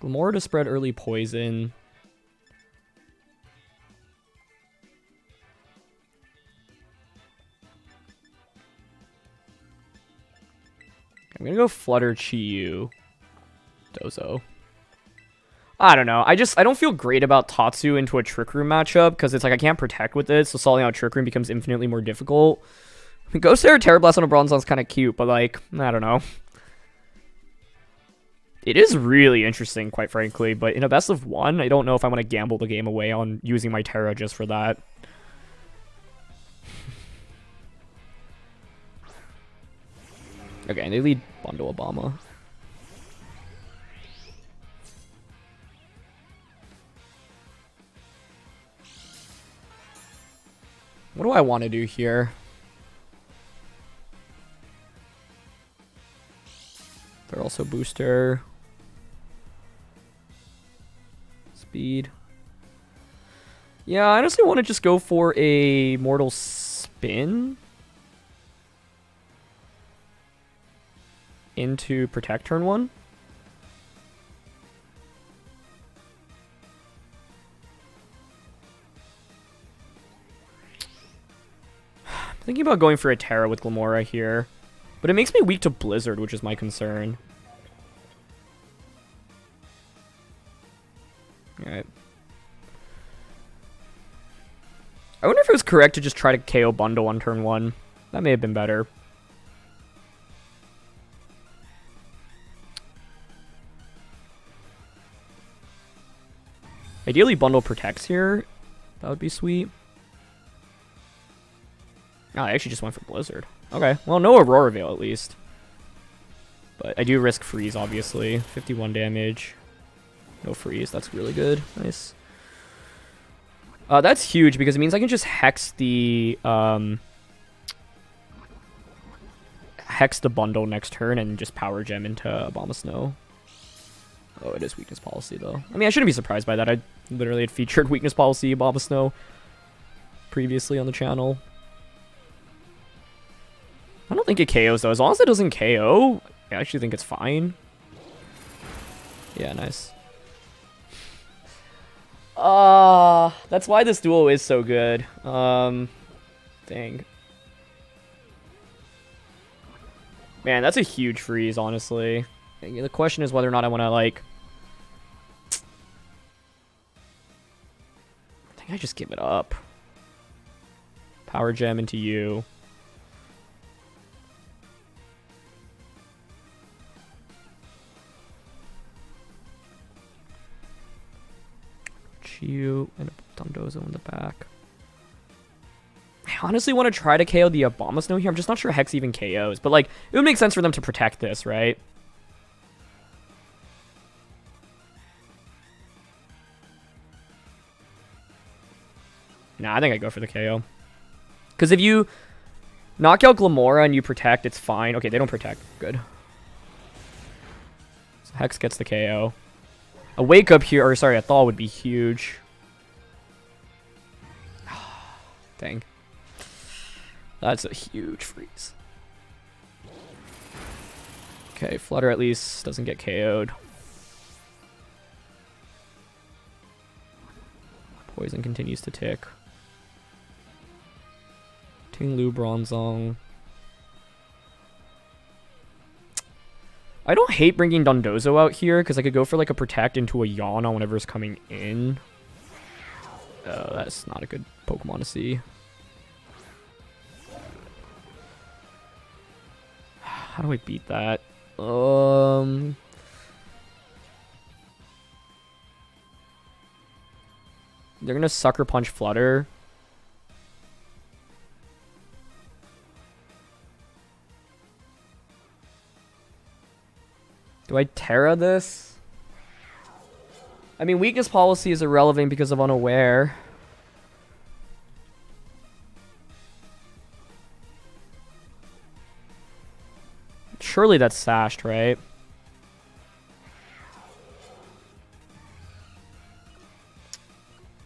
Glimmora to spread early poison. I'm gonna go Flutter Chi-Yu. Dozo. I don't know. I don't feel great about Tatsu into a Trick Room matchup because it's like I can't protect with it, so solving out Trick Room becomes infinitely more difficult. I mean, Ghost Tera Blast on a Bronzong is kind of cute, but like, I don't know. It is really interesting, quite frankly, but in a best of 1, I don't know if I want to gamble the game away on using my Tera just for that. Okay, and they lead Bundle Obama. do I want to do here? They're also booster. Speed. Yeah, I honestly want to just go for a Mortal Spin into Protect turn 1. I'm thinking about going for a Tera with Glimmora here, but it makes me weak to Blizzard, which is my concern. Alright. I wonder if it was correct to just try to KO Bundle on turn 1. That may have been better. Ideally, Bundle protects here. That would be sweet. Oh, I actually just went for Blizzard. Okay, well, no Aurora Veil at least. But I do risk Freeze, obviously. 51 damage. No Freeze, that's really good. Nice. That's huge because it means I can just Hex the Bundle next turn and just Power Gem into Abomasnow. Oh, it is Weakness Policy, though. I mean, I shouldn't be surprised by that. I literally had featured Weakness Policy Abomasnow previously on the channel. I don't think it KOs, though. As long as it doesn't KO, I actually think it's fine. Yeah, nice. That's why this duo is so good. Dang. Man, that's a huge freeze, honestly. The question is whether or not I want to, like... I think I just give it up. Power Gem into you. You and a Dondozo in the back. I honestly want to try to KO the Abomasnow here. I'm just not sure Hex even KOs, but like it would make sense for them to protect this, right? Nah, I think I go for the KO. Because if you knock out Glimmora and you protect, it's fine. Okay, they don't protect. Good. So Hex gets the KO. A Wake Up here, or sorry, a Thaw would be huge. Dang. That's a huge freeze. Okay, Flutter at least doesn't get KO'd. Poison continues to tick. Tinglu, Bronzong. I don't hate bringing Dondozo out here, because I could go for like a Protect into a Yawn on whenever it's coming in. Oh, that's not a good Pokemon to see. How do I beat that? They're gonna Sucker Punch Flutter. Do I Tera this? I mean, Weakness Policy is irrelevant because of Unaware. Surely that's Sashed, right?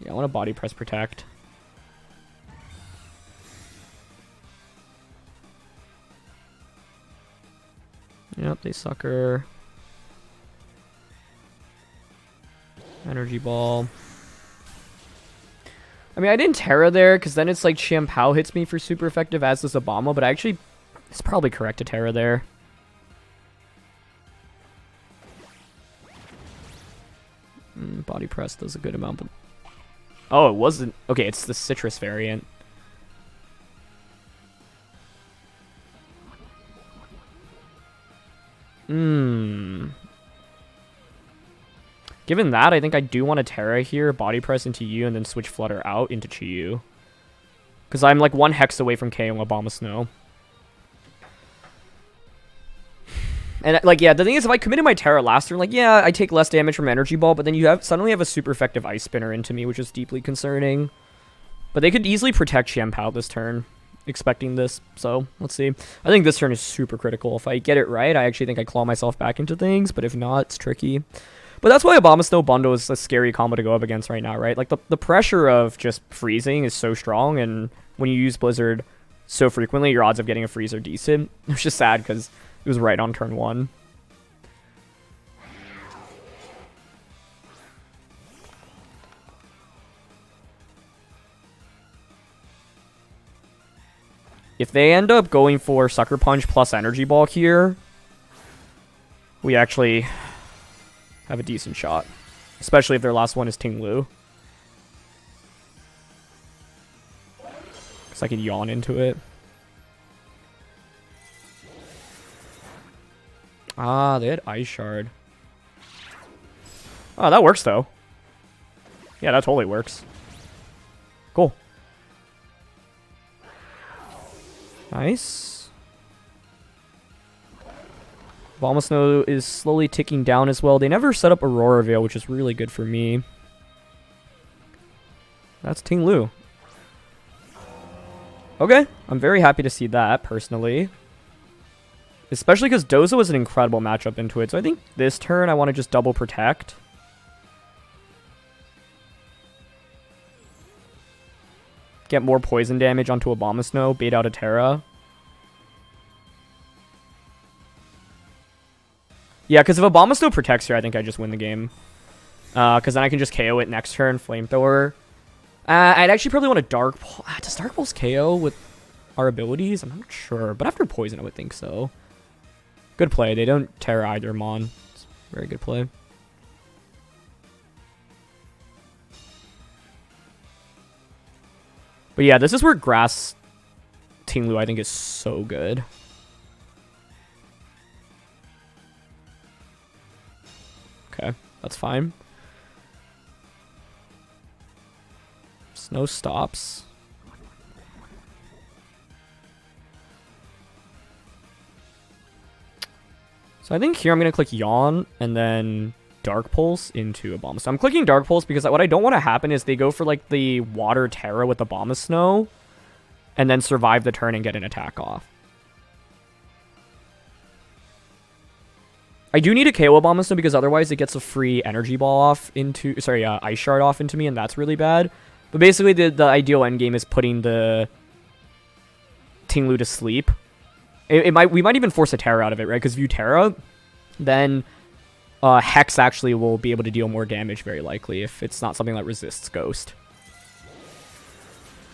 Yeah, I want to Body Press Protect. Yep, they Sucker. Energy Ball. I mean, I didn't Tera there, because then it's like Champao hits me for super effective, as does Obama, but actually, it's probably correct to Tera there. Body Press does a good amount, but... Oh, it wasn't... Okay, it's the Citrus variant. Given that, I think I do want to Tera here, Body Press into you, and then switch Flutter out into Chi-Yu. Because I'm like one Hex away from KOing Abomasnow. And like, yeah, the thing is, if I committed my Tera last turn, like, yeah, I take less damage from Energy Ball, but then you suddenly have a super effective Ice Spinner into me, which is deeply concerning. But they could easily protect Xianpao this turn, expecting this. So let's see. I think this turn is super critical. If I get it right, I actually think I claw myself back into things. But if not, it's tricky. But that's why Abomasnow Bundle is a scary combo to go up against right now, right? Like the pressure of just freezing is so strong, and when you use Blizzard so frequently, your odds of getting a freeze are decent. It was just sad because it was right on turn 1. If they end up going for Sucker Punch plus Energy Ball here, we actually have a decent shot. Especially if their last one is Ting Lu. Because I could Yawn into it. Ah, they had Ice Shard. Oh, that works though. Yeah, that totally works. Cool. Nice. Abomasnow is slowly ticking down as well. They never set up Aurora Veil, which is really good for me. That's Ting Lu. Okay, I'm very happy to see that, personally. Especially because Dozo is an incredible matchup into it. So I think this turn I want to just double protect. Get more poison damage onto Abomasnow, bait out a Tera. Yeah, because if Abomasnow protects here, I think I just win the game. Because then I can just KO it next turn, Flamethrower. I'd actually probably want to Dark Pulse. Does Dark Pulse KO with our abilities? I'm not sure, but after Poison, I would think so. Good play. They don't Tera either, Mon. It's a very good play. But yeah, this is where Grass Ting Lu I think is so good. Okay, that's fine. Snow stops. So I think here I'm going to click Yawn and then Dark Pulse into Abomasnow. So I'm clicking Dark Pulse because what I don't want to happen is they go for like the Water Tera with Abomasnow and then survive the turn and get an attack off. I do need a KO Abomasnow because otherwise it gets a free Energy Ball off into... Sorry, Ice Shard off into me, and that's really bad. But basically the ideal endgame is putting the Ting Lu to sleep. We might even force a Tera out of it, right? Because if you Tera, then Hex actually will be able to deal more damage very likely if it's not something that resists Ghost.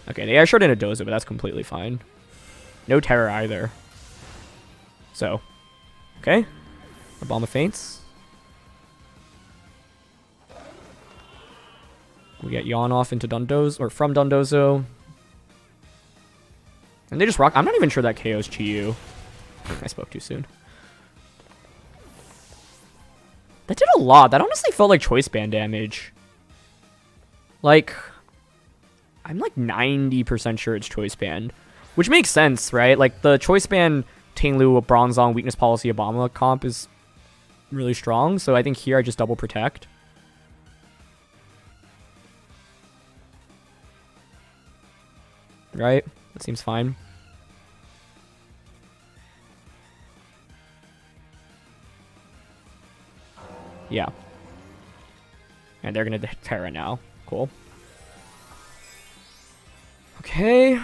Okay, they Ice Shard in a Dozo, but that's completely fine. No Tera either. So, okay. Obama faints. We get Yawn off into Dondozo, or from Dondozo. And they just rock. I'm not even sure that KO's Chi-Yu. I spoke too soon. That did a lot. That honestly felt like Choice Band damage. Like, I'm like 90% sure it's Choice Band. Which makes sense, right? Like, the Choice Band Ting Lu, Bronzong, Weakness Policy, Obama comp is really strong. So I think here I just double protect. Right? That seems fine. Yeah. And they're going to Tera now. Cool. Okay.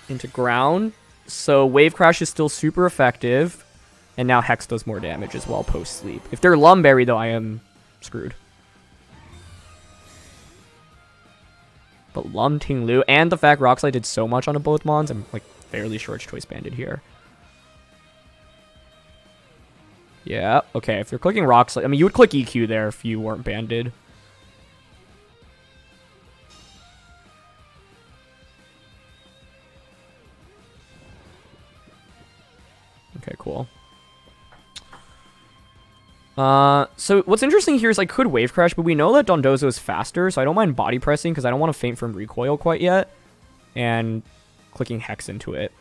Into ground. So Wave Crash is still super effective. And now Hex does more damage as well post-sleep. If they're Lumberry, though, I am screwed. But Lum Ting Lu, and the fact Rockslide did so much on both Mons, I'm like fairly sure it's Choice Banded here. Yeah, okay, if you're clicking Rockslide, I mean, you would click EQ there if you weren't banded. Okay, cool. So what's interesting here is I could Wave Crash, but we know that Dondozo is faster, so I don't mind body pressing because I don't want to faint from recoil quite yet. And clicking Hex into it.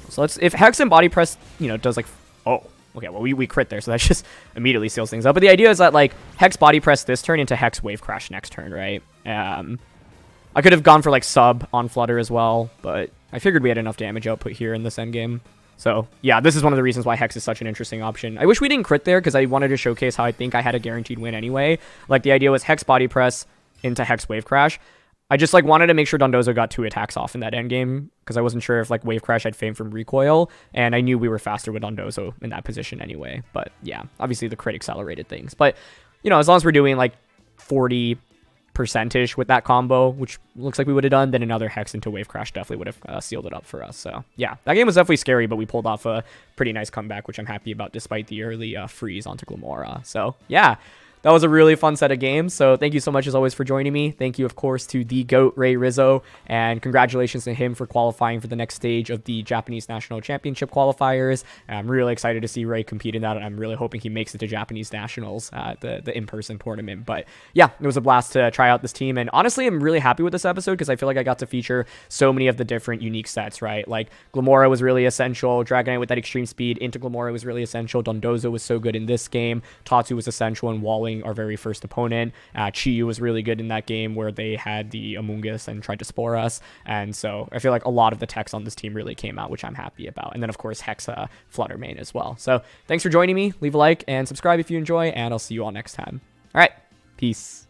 So let's, if Hex and body press, you know, does like, oh, Okay, well, we crit there, so that just immediately seals things up. But the idea is that, like, Hex Body Press this turn into Hex Wave Crash next turn, right? I could have gone for, like, sub on Flutter as well, but I figured we had enough damage output here in this endgame. So, yeah, this is one of the reasons why Hex is such an interesting option. I wish we didn't crit there, because I wanted to showcase how I think I had a guaranteed win anyway. Like, the idea was Hex Body Press into Hex Wave Crash. I just, like, wanted to make sure Dondozo got 2 attacks off in that endgame, because I wasn't sure if, like, Wave Crash had fame from recoil, and I knew we were faster with Dondozo in that position anyway. But, yeah, obviously the crit accelerated things. But, you know, as long as we're doing, like, 40%-ish with that combo, which looks like we would have done, then another Hex into Wave Crash definitely would have sealed it up for us. So, yeah, that game was definitely scary, but we pulled off a pretty nice comeback, which I'm happy about despite the early freeze onto Glimmora. So, yeah. That was a really fun set of games, so thank you so much as always for joining me. Thank you, of course, to the GOAT, Rizzo, and congratulations to him for qualifying for the next stage of the Japanese National Championship qualifiers. I'm really excited to see Ray compete in that, and I'm really hoping he makes it to Japanese Nationals, the in-person tournament. But yeah, it was a blast to try out this team, and honestly, I'm really happy with this episode because I feel like I got to feature so many of the different unique sets, right? Like, Glimmora was really essential, Dragonite with that extreme speed into Glimmora was really essential, Dondozo was so good in this game, Tatsu was essential in walling our very first opponent. Chiyu was really good in that game where they had the Amoonguss and tried to spore us, and so I feel like a lot of the techs on this team really came out, which I'm happy about. And then of course Hexa Flutter main as well. So thanks for joining me. Leave a like and subscribe if you enjoy, and I'll see you all next time. All right, peace.